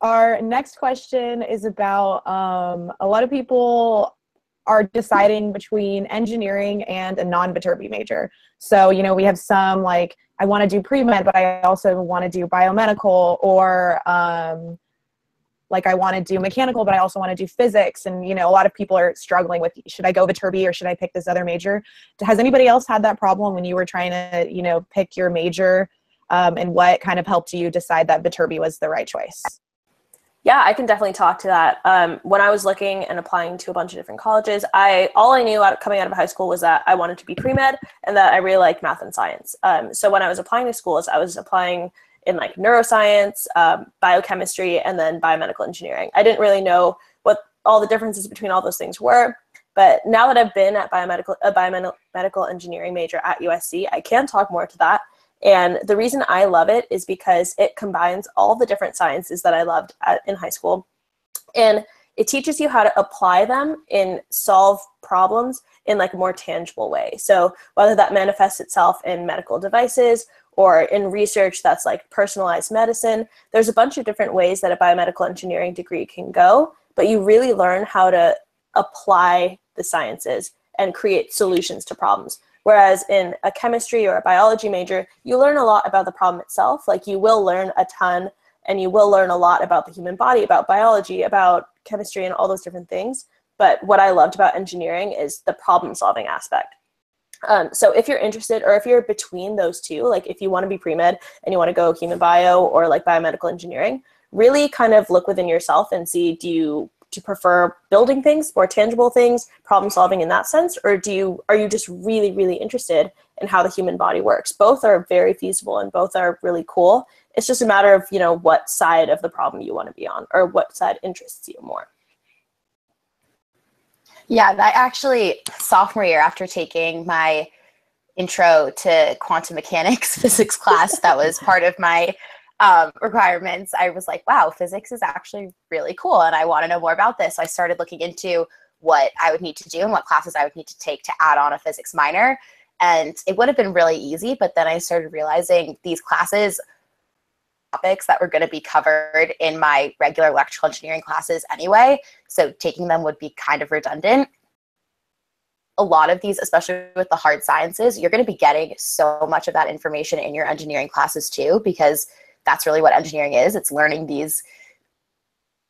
our next question is about a lot of people are deciding between engineering and a non-Viterbi major. So, you know, we have some like, I want to do pre-med, but I also want to do biomedical, or like I want to do mechanical, but I also want to do physics. And, you know, a lot of people are struggling with, should I go Viterbi or should I pick this other major? Has anybody else had that problem when you were trying to, you know, pick your major, and what kind of helped you decide that Viterbi was the right choice? Yeah, I can definitely talk to that. When I was looking and applying to a bunch of different colleges, all I knew coming out of high school was that I wanted to be pre-med and that I really liked math and science. So when I was applying to schools, I was applying in like neuroscience, biochemistry, and then biomedical engineering. I didn't really know what all the differences between all those things were. But now that I've been at biomedical engineering major at USC, I can talk more to that. And the reason I love it is because it combines all the different sciences that I loved in high school. And it teaches you how to apply them and solve problems in like a more tangible way. So whether that manifests itself in medical devices or in research that's like personalized medicine, there's a bunch of different ways that a biomedical engineering degree can go, but you really learn how to apply the sciences and create solutions to problems. Whereas in a chemistry or a biology major, you learn a lot about the problem itself. Like you will learn a ton, and you will learn a lot about the human body, about biology, about chemistry, and all those different things. But what I loved about engineering is the problem solving aspect. So if you're interested, or if you're between those two, like if you want to be pre-med and you want to go human bio or like biomedical engineering, really kind of look within yourself and see, do you prefer building things, more tangible things, problem solving in that sense, or are you just really, really interested in how the human body works? Both are very feasible and both are really cool. It's just a matter of, you know, what side of the problem you want to be on, or what side interests you more. Yeah, that actually, sophomore year, after taking my intro to quantum mechanics physics class, that was part of my requirements, I was like, wow, physics is actually really cool, and I want to know more about this. So I started looking into what I would need to do and what classes I would need to take to add on a physics minor. And it would have been really easy, but then I started realizing these classes, topics that were going to be covered in my regular electrical engineering classes anyway, so taking them would be kind of redundant. A lot of these, especially with the hard sciences, you're going to be getting so much of that information in your engineering classes too, because that's really what engineering is. It's learning these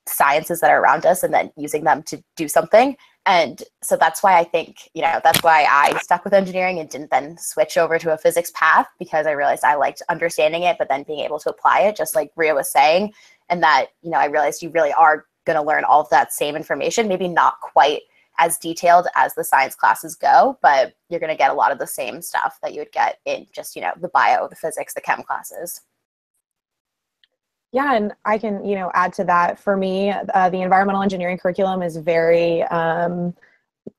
sciences that are around us and then using them to do something. And so that's why I think, you know, that's why I stuck with engineering and didn't then switch over to a physics path, because I realized I liked understanding it, but then being able to apply it, just like Rhea was saying. And that, you know, I realized you really are going to learn all of that same information, maybe not quite as detailed as the science classes go, but you're going to get a lot of the same stuff that you would get in just, you know, the bio, the physics, the chem classes. Yeah, and I can, you know, add to that. For me, the environmental engineering curriculum is very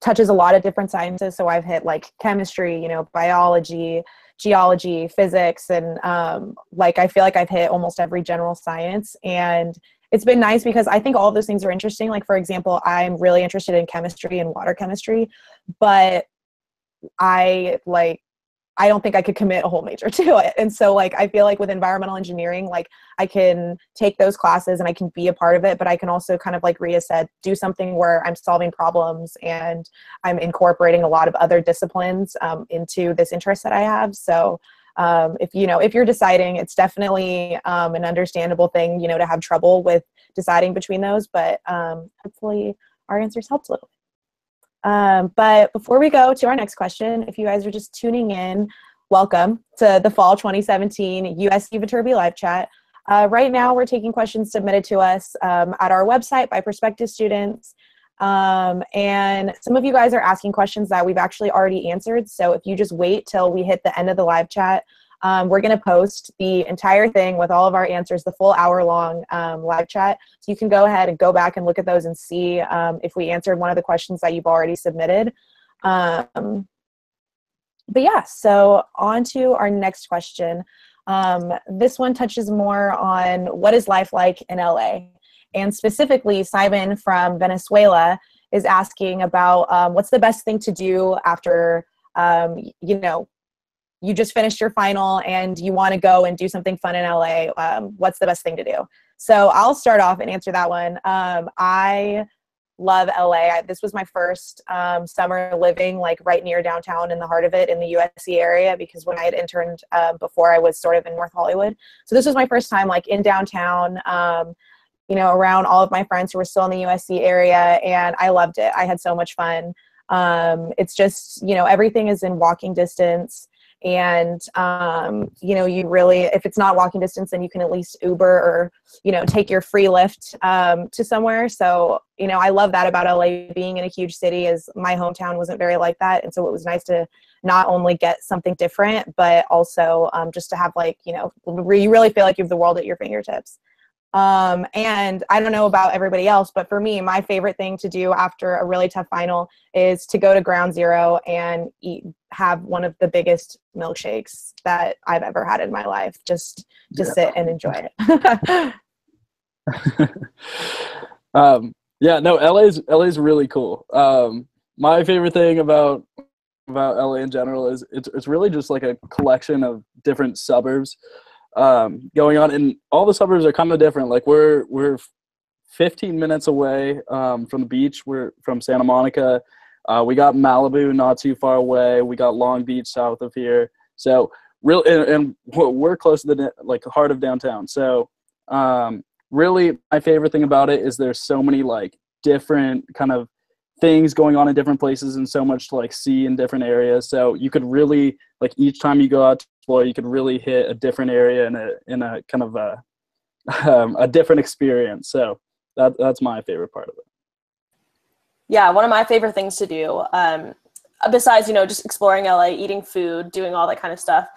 touches a lot of different sciences. So I've hit like chemistry, you know, biology, geology, physics, and like I feel like I've hit almost every general science. And it's been nice because I think all of those things are interesting. Like, for example, I'm really interested in chemistry and water chemistry, but I don't think I could commit a whole major to it. And so like, I feel like with environmental engineering, like I can take those classes and I can be a part of it, but I can also kind of, like Rhea said, do something where I'm solving problems and I'm incorporating a lot of other disciplines into this interest that I have. So if you're deciding, it's definitely an understandable thing, you know, to have trouble with deciding between those, but hopefully our answers helped a little bit. But before we go to our next question, if you guys are just tuning in, welcome to the Fall 2017 USC Viterbi Live Chat. Right now, we're taking questions submitted to us at our website by prospective students. And some of you guys are asking questions that we've actually already answered. So if you just wait till we hit the end of the live chat, we're going to post the entire thing with all of our answers, the full hour-long live chat. So you can go ahead and go back and look at those and see if we answered one of the questions that you've already submitted. But yeah, so on to our next question. This one touches more on what is life like in LA? And specifically, Simon from Venezuela is asking about what's the best thing to do after, you just finished your final and you want to go and do something fun in LA. What's the best thing to do? So I'll start off and answer that one. I love LA. This was my first summer living like right near downtown in the heart of it in the USC area, because when I had interned before, I was sort of in North Hollywood. So this was my first time like in downtown, around all of my friends who were still in the USC area, and I loved it. I had so much fun. It's just, everything is in walking distance. And, you really, if it's not walking distance, then you can at least Uber or, take your free Lyft to somewhere. So, I love that about LA. Being in a huge city, is my hometown wasn't very like that. And so it was nice to not only get something different, but also just to have like, you really feel like you have the world at your fingertips. And I don't know about everybody else, but for me, my favorite thing to do after a really tough final is to go to Ground Zero and have one of the biggest milkshakes that I've ever had in my life. Just to sit and enjoy it. LA's really cool. My favorite thing about LA in general is it's really just like a collection of different suburbs going on, and all the suburbs are kind of different. Like we're 15 minutes away from the beach. We're from Santa Monica. We got Malibu not too far away. We got Long Beach south of here. So and we're close to the heart of downtown. So really my favorite thing about it is there's so many like different kind of things going on in different places and so much to like see in different areas. So you could really each time you go out to explore, you could really hit a different area in a kind of a different experience. So that's my favorite part of it. Yeah, one of my favorite things to do, besides just exploring LA, eating food, doing all that kind of stuff,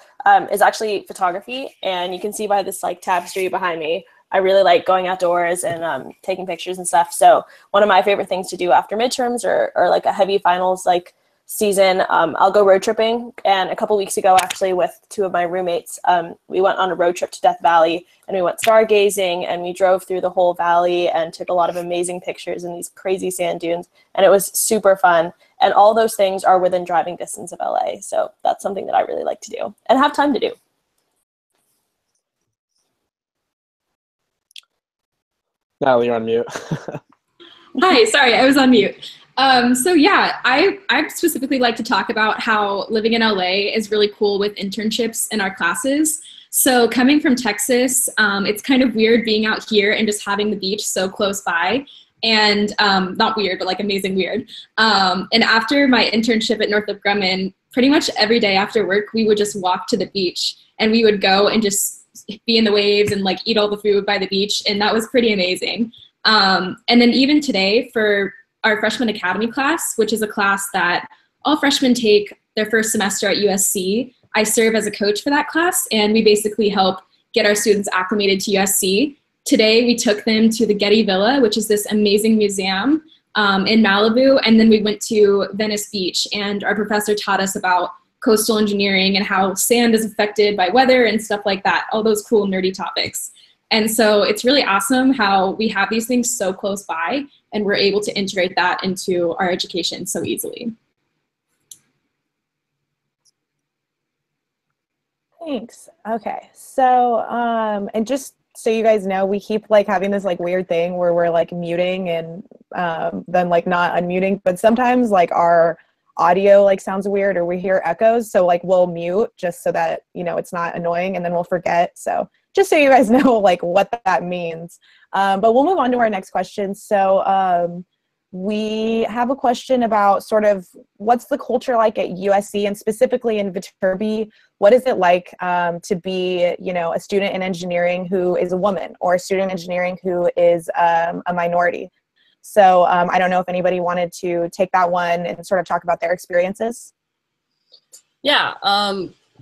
is actually photography. And you can see by this tapestry behind me, I really like going outdoors and taking pictures and stuff. So one of my favorite things to do after midterms or like a heavy finals season, I'll go road tripping. And a couple weeks ago, actually, with two of my roommates, we went on a road trip to Death Valley, and we went stargazing, and we drove through the whole valley and took a lot of amazing pictures in these crazy sand dunes, and it was super fun. And all those things are within driving distance of LA. So that's something that I really like to do and have time to do. Natalie, you're on mute. Hi, sorry, I was on mute. So yeah, I specifically like to talk about how living in LA is really cool with internships in our classes. So coming from Texas, it's kind of weird being out here and just having the beach so close by. And not weird, but amazing weird. And after my internship at Northrop Grumman, pretty much every day after work, we would just walk to the beach, and we would go and just be in the waves and eat all the food by the beach. And that was pretty amazing. And then even today for our freshman academy class, which is a class that all freshmen take their first semester at USC, I serve as a coach for that class, and we basically help get our students acclimated to USC. Today, we took them to the Getty Villa, which is this amazing museum in Malibu, and then we went to Venice Beach, and our professor taught us about coastal engineering and how sand is affected by weather and stuff like that, all those cool nerdy topics. And so it's really awesome how we have these things so close by and we're able to integrate that into our education so easily. Thanks. Okay. So, and just so you guys know, we keep like having this like weird thing where we're like muting and then like not unmuting, but sometimes like our audio like sounds weird or we hear echoes. So like we'll mute just so that, you know, it's not annoying and then we'll forget. So just so you guys know like what that means. But we'll move on to our next question. So we have a question about sort of what's the culture like at USC and specifically in Viterbi. What is it like to be, you know, a student in engineering who is a woman or a student in engineering who is a minority? So I don't know if anybody wanted to take that one and sort of talk about their experiences. Yeah,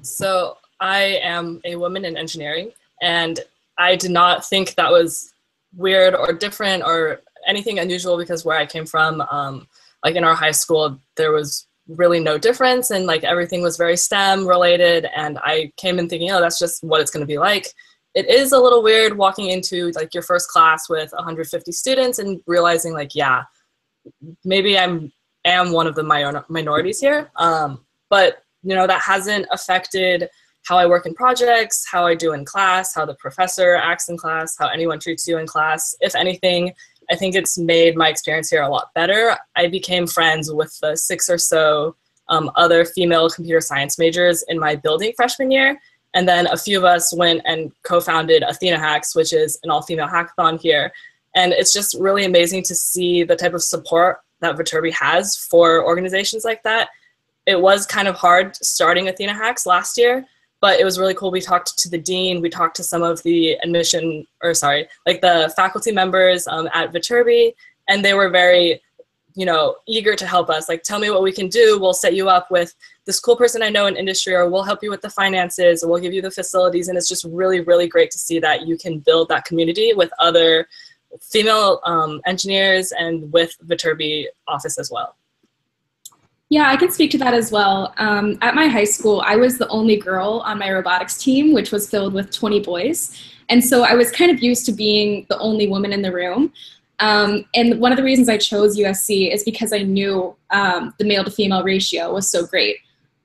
so I am a woman in engineering, and I did not think that was weird or different or anything unusual because where I came from, like in our high school, there was really no difference and like everything was very STEM related, and I came in thinking, oh, that's just what it's going to be like. It is a little weird walking into like your first class with 150 students and realizing like, yeah, maybe I am one of the minorities here. But you know, that hasn't affected how I work in projects, how I do in class, how the professor acts in class, how anyone treats you in class. If anything, I think it's made my experience here a lot better. I became friends with the 6 or so other female computer science majors in my building freshman year. And then a few of us went and co-founded Athena Hacks, which is an all-female hackathon here. And it's just really amazing to see the type of support that Viterbi has for organizations like that. It was kind of hard starting Athena Hacks last year, but it was really cool. We talked to the dean, we talked to some of the the faculty members at Viterbi, and they were very, you know, eager to help us. Like, tell me what we can do. We'll set you up with this cool person I know in industry, or we'll help you with the finances, or we'll give you the facilities. And it's just really, really great to see that you can build that community with other female engineers and with Viterbi office as well. Yeah, I can speak to that as well. At my high school, I was the only girl on my robotics team, which was filled with 20 boys. And so I was kind of used to being the only woman in the room. And one of the reasons I chose USC is because I knew the male to female ratio was so great.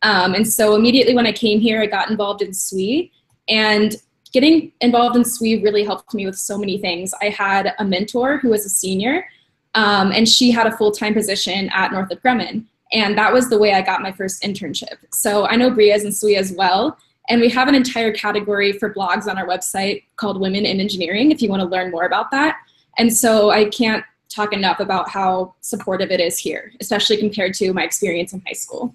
And so immediately when I came here, I got involved in SWE, and getting involved in SWE really helped me with so many things. I had a mentor who was a senior, and she had a full-time position at Northrop Grumman. And that was the way I got my first internship. So I know Bria's in SWE as well. And we have an entire category for blogs on our website called Women in Engineering, if you want to learn more about that. And so I can't talk enough about how supportive it is here, especially compared to my experience in high school.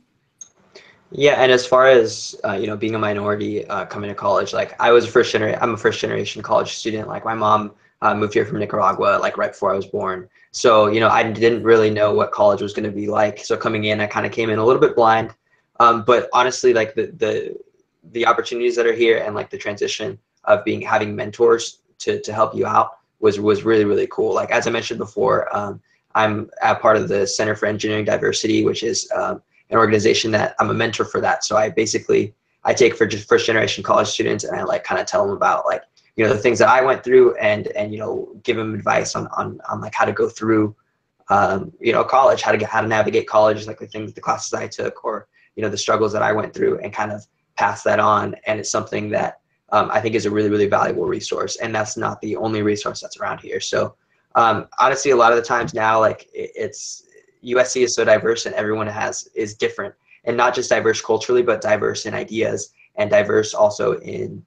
Yeah, and as far as you know, being a minority coming to college, like I'm a first generation college student. Like my mom moved here from Nicaragua like right before I was born. So, you know, I didn't really know what college was going to be like. So coming in, I kind of came in a little bit blind. But honestly, like the opportunities that are here and like the transition of having mentors to help you out was really, really cool. Like, as I mentioned before, I'm a part of the Center for Engineering Diversity, which is an organization that I'm a mentor for that. So I take for just first generation college students, and I like kind of tell them about like, you know, the things that I went through, and you know, give them advice on like how to go through you know, college, how to navigate college, like the classes I took, or you know, the struggles that I went through, and kind of pass that on. And it's something that I think is a really, really valuable resource, and that's not the only resource that's around here. So honestly, a lot of the times now, like it's USC is so diverse, and everyone is different, and not just diverse culturally, but diverse in ideas, and diverse also in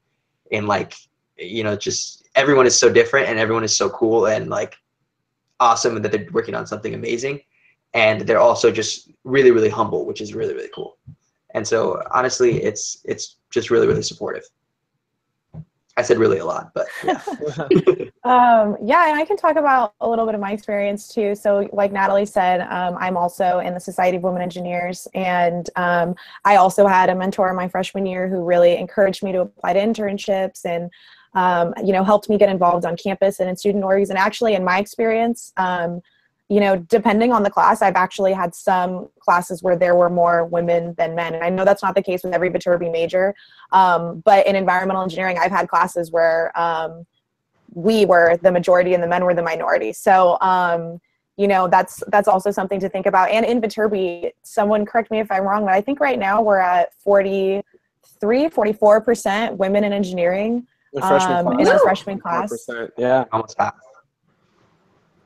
like, you know, just everyone is so different, and everyone is so cool and like awesome that they're working on something amazing, and they're also just really, really humble, which is really, really cool. And so honestly, it's just really, really supportive. I said really a lot, but yeah. Yeah, and I can talk about a little bit of my experience too. So like Natalie said, I'm also in the Society of Women Engineers, and I also had a mentor in my freshman year who really encouraged me to apply to internships and you know, helped me get involved on campus and in student orgs. And actually, in my experience, you know, depending on the class, I've actually had some classes where there were more women than men. And I know that's not the case with every Viterbi major, but in environmental engineering, I've had classes where we were the majority and the men were the minority. So, you know, that's also something to think about. And in Viterbi, someone correct me if I'm wrong, but I think right now we're at 44% women in engineering in our freshman class. Yeah, almost half.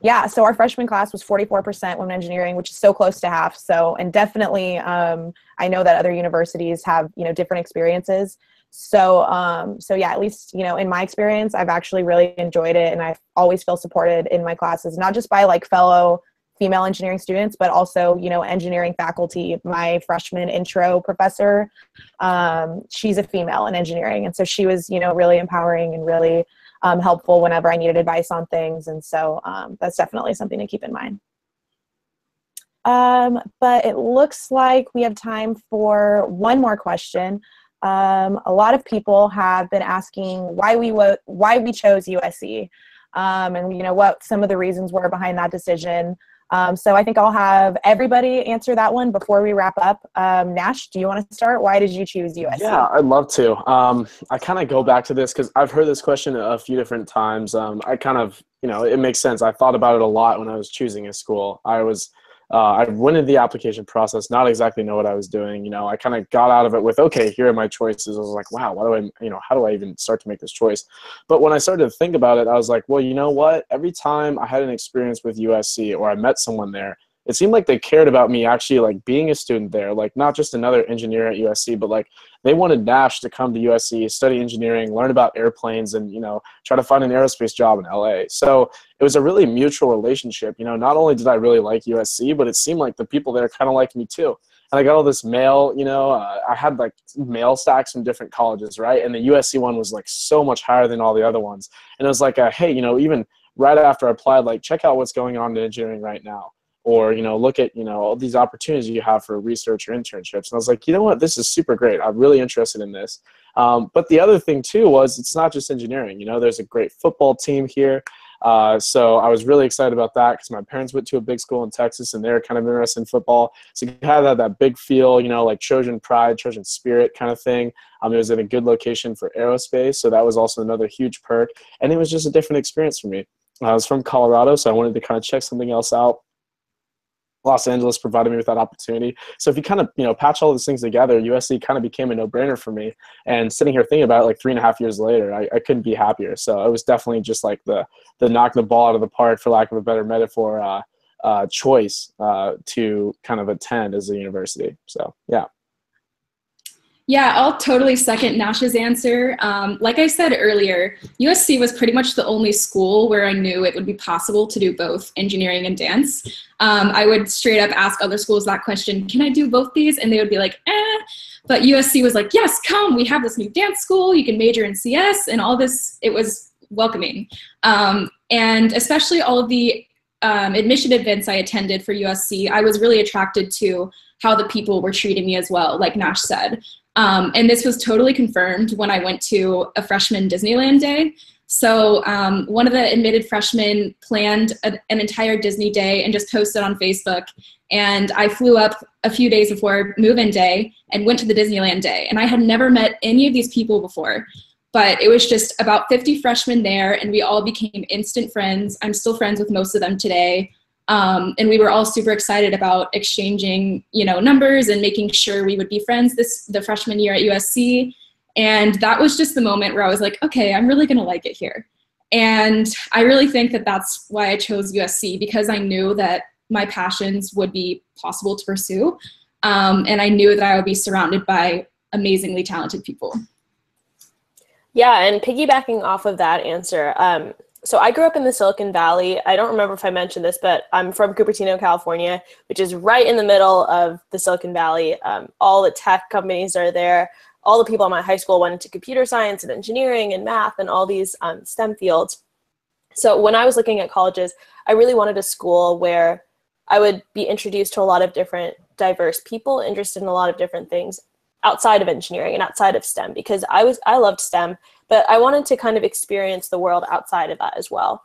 Yeah, so our freshman class was 44% women engineering, which is so close to half. So, and definitely, I know that other universities have, you know, different experiences. So, so yeah, at least, you know, in my experience, I've actually really enjoyed it, and I always feel supported in my classes, not just by like fellow female engineering students, but also, you know, engineering faculty. My freshman intro professor, she's a female in engineering, and so she was, you know, really empowering and really helpful whenever I needed advice on things. And so that's definitely something to keep in mind. But it looks like we have time for one more question. A lot of people have been asking why we chose USC, and, you know, what some of the reasons were behind that decision. So I think I'll have everybody answer that one before we wrap up. Nash, do you want to start? Why did you choose USC? Yeah, I'd love to. I kind of go back to this because I've heard this question a few different times. I kind of, you know, it makes sense. I thought about it a lot when I was choosing a school. I went into the application process, not exactly know what I was doing. You know, I kind of got out of it with, okay, here are my choices. I was like, wow, how do I even start to make this choice? But when I started to think about it, I was like, well, you know what? Every time I had an experience with USC or I met someone there, it seemed like they cared about me actually like being a student there, like not just another engineer at USC, but like they wanted Nash to come to USC, study engineering, learn about airplanes, and, you know, try to find an aerospace job in LA. So it was a really mutual relationship. You know, not only did I really like USC, but it seemed like the people there kind of liked me too. And I got all this mail, you know, I had like mail stacks from different colleges, right? And the USC one was like so much higher than all the other ones. And it was like, hey, you know, even right after I applied, like check out what's going on in engineering right now. Or, you know, look at, you know, all these opportunities you have for research or internships. And I was like, you know what, this is super great. I'm really interested in this. But the other thing too was it's not just engineering. You know, there's a great football team here. So I was really excited about that because my parents went to a big school in Texas and they're kind of interested in football. So you had that big feel, you know, like Trojan pride, Trojan spirit kind of thing. It was in a good location for aerospace. So that was also another huge perk. And it was just a different experience for me. I was from Colorado, so I wanted to kind of check something else out. Los Angeles provided me with that opportunity. So if you kind of, you know, patch all those things together, USC kind of became a no-brainer for me. And sitting here thinking about it like 3.5 years later, I couldn't be happier. So it was definitely just like the knock the ball out of the park, for lack of a better metaphor, choice to kind of attend as a university. So, yeah. Yeah, I'll totally second Nash's answer. Like I said earlier, USC was pretty much the only school where I knew it would be possible to do both engineering and dance. I would straight up ask other schools that question, can I do both these? And they would be like, eh. But USC was like, yes, come, we have this new dance school, you can major in CS and all this. It was welcoming. And especially all of the admission events I attended for USC, I was really attracted to how the people were treating me as well, like Nash said. And this was totally confirmed when I went to a freshman Disneyland day. So one of the admitted freshmen planned an entire Disney day and just posted on Facebook. And I flew up a few days before move-in day and went to the Disneyland day. And I had never met any of these people before, but it was just about 50 freshmen there and we all became instant friends. I'm still friends with most of them today. And we were all super excited about exchanging, you know, numbers and making sure we would be friends the freshman year at USC. And that was just the moment where I was like, okay, I'm really going to like it here. And I really think that that's why I chose USC, because I knew that my passions would be possible to pursue. And I knew that I would be surrounded by amazingly talented people. Yeah, and piggybacking off of that answer, so I grew up in the Silicon Valley. I don't remember if I mentioned this, but I'm from Cupertino, California, which is right in the middle of the Silicon Valley. All the tech companies are there. All the people in my high school went into computer science and engineering and math and all these STEM fields. So when I was looking at colleges, I really wanted a school where I would be introduced to a lot of different diverse people interested in a lot of different things outside of engineering and outside of STEM, because I loved STEM, but I wanted to kind of experience the world outside of that as well.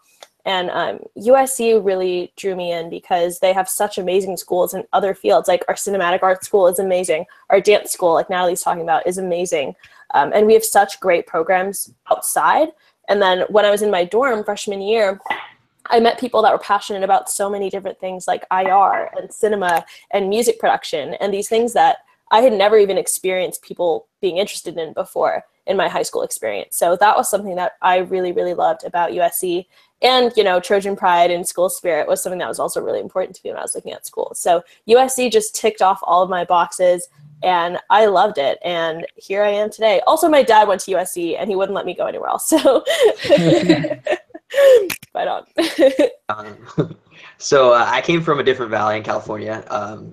And USC really drew me in because they have such amazing schools in other fields. Like our cinematic arts school is amazing. Our dance school, like Natalie's talking about, is amazing. And we have such great programs outside. And then when I was in my dorm freshman year, I met people that were passionate about so many different things like IR and cinema and music production and these things that I had never even experienced people being interested in before in my high school experience. So that was something that I really, really loved about USC. And, you know, Trojan pride and school spirit was something that was also really important to me when I was looking at school. So USC just ticked off all of my boxes and I loved it. And here I am today. Also, my dad went to USC and he wouldn't let me go anywhere else. So right on. So I came from a different valley in California,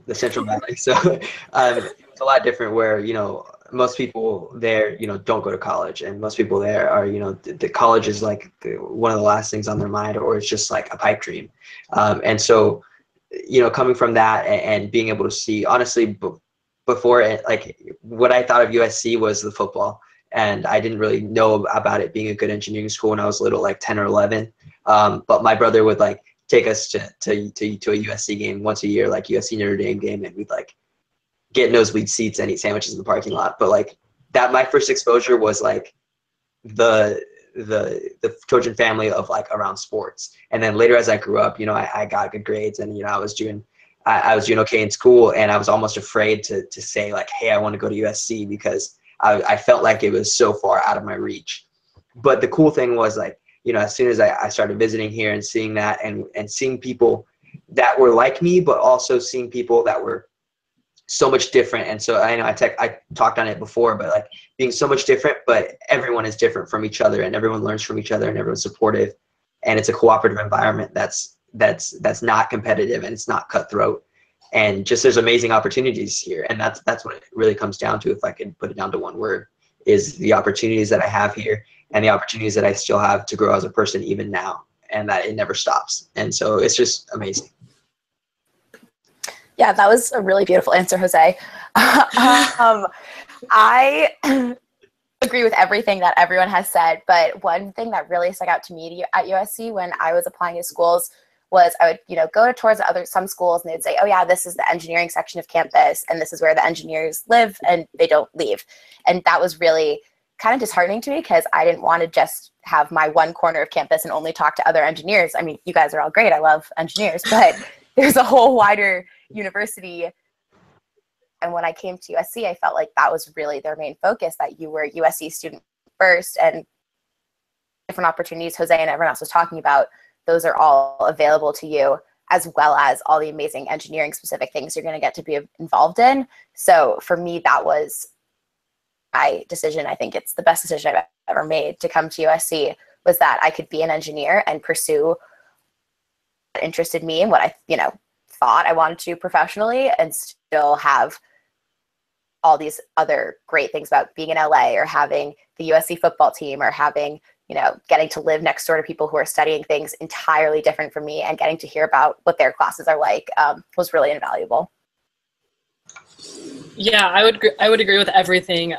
the Central Valley. So it's a lot different where, you know, most people there, you know, don't go to college, and most people there are, you know, the college is like one of the last things on their mind, or it's just like a pipe dream. And so, you know, coming from that and being able to see, honestly, before it, like what I thought of USC was the football. And I didn't really know about it being a good engineering school when I was little, like 10 or 11. But my brother would like take us to a USC game once a year, like USC Notre Dame game, and we'd like get nosebleed seats and eat sandwiches in the parking lot. But like that, my first exposure was like the Trojan family of like around sports. And then later as I grew up, you know, I got good grades, and, you know, I was doing okay in school, and I was almost afraid to say like, hey, I want to go to USC, because I felt like it was so far out of my reach. But the cool thing was, like, you know, as soon as I started visiting here and seeing that and seeing people that were like me, but also seeing people that were so much different. And so I know I talked on it before, but like being so much different, but everyone is different from each other, and everyone learns from each other, and everyone's supportive, and it's a cooperative environment that's not competitive, and it's not cutthroat. And just there's amazing opportunities here. And that's what it really comes down to, if I could put it down to one word, is the opportunities that I have here, and the opportunities that I still have to grow as a person even now, and that it never stops. And so it's just amazing. Yeah, that was a really beautiful answer, Jose. I agree with everything that everyone has said, but one thing that really stuck out to me at USC when I was applying to schools was I would, you know, go towards some schools, and they'd say, oh yeah, this is the engineering section of campus, and this is where the engineers live, and they don't leave. And that was really kind of disheartening to me, because I didn't want to just have my one corner of campus and only talk to other engineers. I mean, you guys are all great. I love engineers, but there's a whole wider university. And when I came to USC, I felt like that was really their main focus, that you were a USC student first, and different opportunities Jose and everyone else was talking about, those are all available to you, as well as all the amazing engineering specific things you're going to get to be involved in. So for me, that was my decision. I think it's the best decision I've ever made to come to USC, was that I could be an engineer and pursue what interested me and what I, you know, thought I wanted to do professionally, and still have all these other great things about being in LA, or having the USC football team, or having, you know, getting to live next door to people who are studying things entirely different from me, and getting to hear about what their classes are like, was really invaluable. Yeah, I would agree with everything.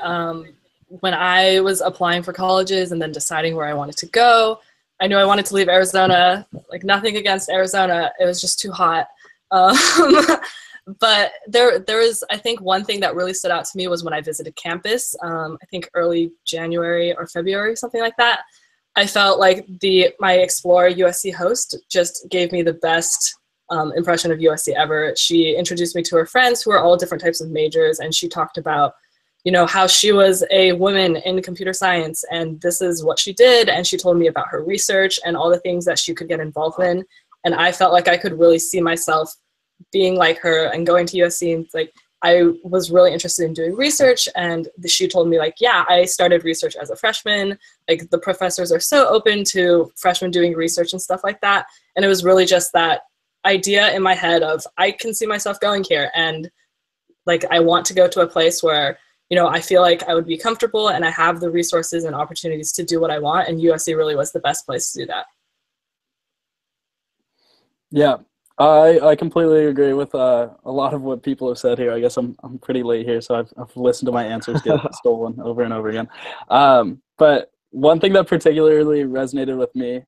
When I was applying for colleges and then deciding where I wanted to go, I knew I wanted to leave Arizona. Like, nothing against Arizona, it was just too hot. But there was, I think one thing that really stood out to me was when I visited campus, I think early January or February, something like that. I felt like my Explore USC host just gave me the best impression of USC ever. She introduced me to her friends who are all different types of majors, and she talked about, you know, how she was a woman in computer science, and this is what she did, and she told me about her research and all the things that she could get involved in. And I felt like I could really see myself being like her and going to USC. And like, I was really interested in doing research, and she told me, like, yeah, I started research as a freshman. Like, the professors are so open to freshmen doing research and stuff like that. And it was really just that idea in my head of, I can see myself going here, and like, I want to go to a place where, you know, I feel like I would be comfortable and I have the resources and opportunities to do what I want, and USC really was the best place to do that. Yeah, I completely agree with a lot of what people have said here. I guess I'm pretty late here, so I've listened to my answers get stolen over and over again. But one thing that particularly resonated with me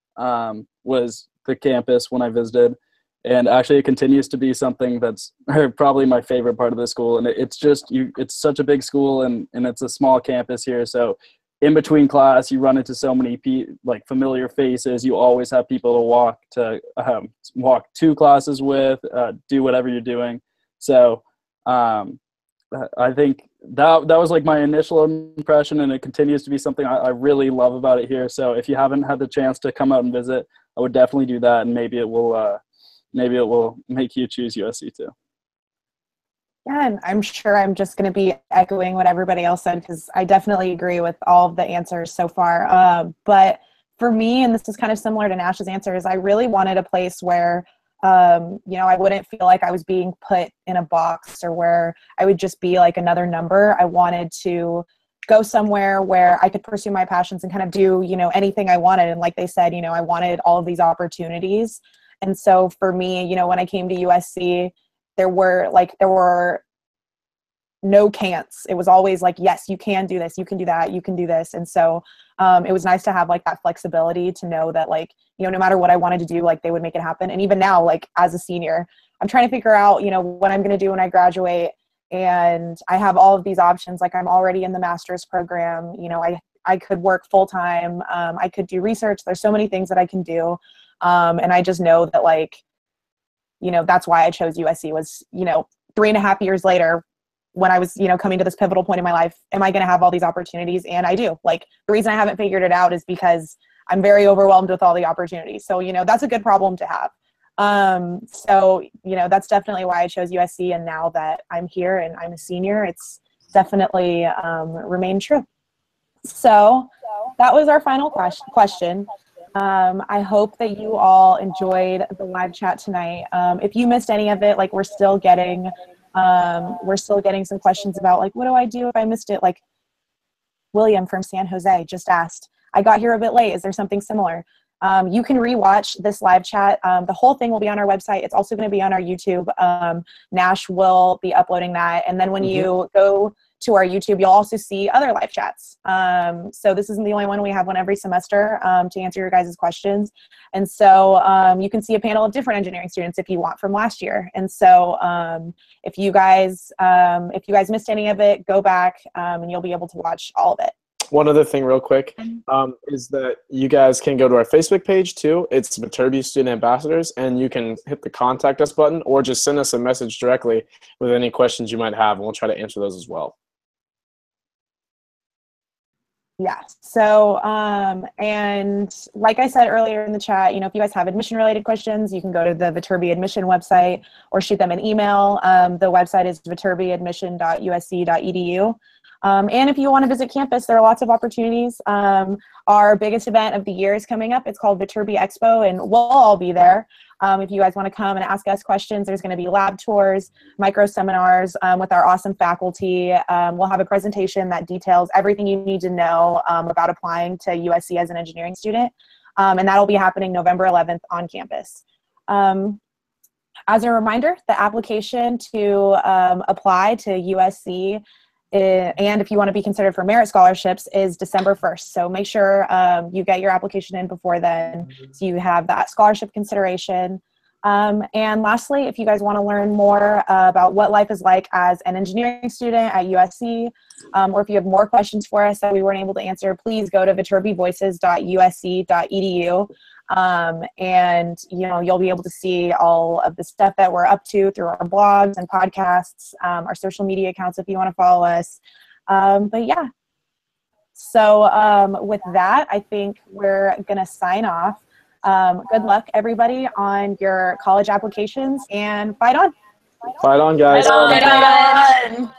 was the campus when I visited. And actually, it continues to be something that's probably my favorite part of the school. And it's such a big school, and it's a small campus here. So in between class, you run into so many familiar faces. You always have people to walk to classes with, do whatever you're doing. So I think that was like my initial impression, and it continues to be something I really love about it here. So if you haven't had the chance to come out and visit, I would definitely do that, and maybe it will make you choose USC too. Yeah, and I'm sure I'm just going to be echoing what everybody else said, because I definitely agree with all of the answers so far. But for me, and this is kind of similar to Nash's answers, I really wanted a place where, I wouldn't feel like I was being put in a box, or where I would just be like another number. I wanted to go somewhere where I could pursue my passions and kind of do, anything I wanted. And like they said, I wanted all of these opportunities. And so for me, when I came to USC, there were no can'ts. It was always like, yes, you can do this, you can do that, you can do this. And so it was nice to have like that flexibility to know that no matter what I wanted to do, they would make it happen. And even now, as a senior, I'm trying to figure out, what I'm going to do when I graduate. And I have all of these options. I'm already in the master's program. I could work full time. I could do research. There's so many things that I can do. And I just know that that's why I chose USC was, 3.5 years later, when I was, coming to this pivotal point in my life, am I going to have all these opportunities? And I do. The reason I haven't figured it out is because I'm very overwhelmed with all the opportunities. So, that's a good problem to have. That's definitely why I chose USC. And now that I'm here and I'm a senior, it's definitely remained true. So that was our final question. I hope that you all enjoyed the live chat tonight. If you missed any of it, we're still getting some questions about what do I do if I missed it? William from San Jose just asked, I got here a bit late. Is there something similar? You can rewatch this live chat. The whole thing will be on our website. It's also going to be on our YouTube. Nash will be uploading that. And then when you go to our YouTube, you'll also see other live chats. So this isn't the only one. We have one every semester to answer your guys' questions. And so you can see a panel of different engineering students if you want from last year. And so if you guys missed any of it, go back and you'll be able to watch all of it. One other thing real quick is that you guys can go to our Facebook page too. It's Viterbi Student Ambassadors, and you can hit the contact us button or just send us a message directly with any questions you might have, and we'll try to answer those as well. Yeah. So, and like I said earlier in the chat, if you guys have admission related questions, you can go to the Viterbi admission website or shoot them an email. The website is viterbiadmission.usc.edu. And if you want to visit campus, there are lots of opportunities. Our biggest event of the year is coming up. It's called Viterbi Expo, and we'll all be there. If you guys want to come and ask us questions, there's going to be lab tours, micro seminars with our awesome faculty. We'll have a presentation that details everything you need to know about applying to USC as an engineering student. And that'll be happening November 11th on campus. As a reminder, the application to apply to USC and if you want to be considered for merit scholarships is December 1st. So make sure you get your application in before then so you have that scholarship consideration. And lastly, if you guys want to learn more about what life is like as an engineering student at USC, or if you have more questions for us that we weren't able to answer, please go to viterbivoices.usc.edu. And you'll be able to see all of the stuff that we're up to through our blogs and podcasts, our social media accounts if you want to follow us. But yeah, so with that, I think we're gonna sign off. Good luck everybody on your college applications, and fight on. Fight on, guys. Fight on. Fight on.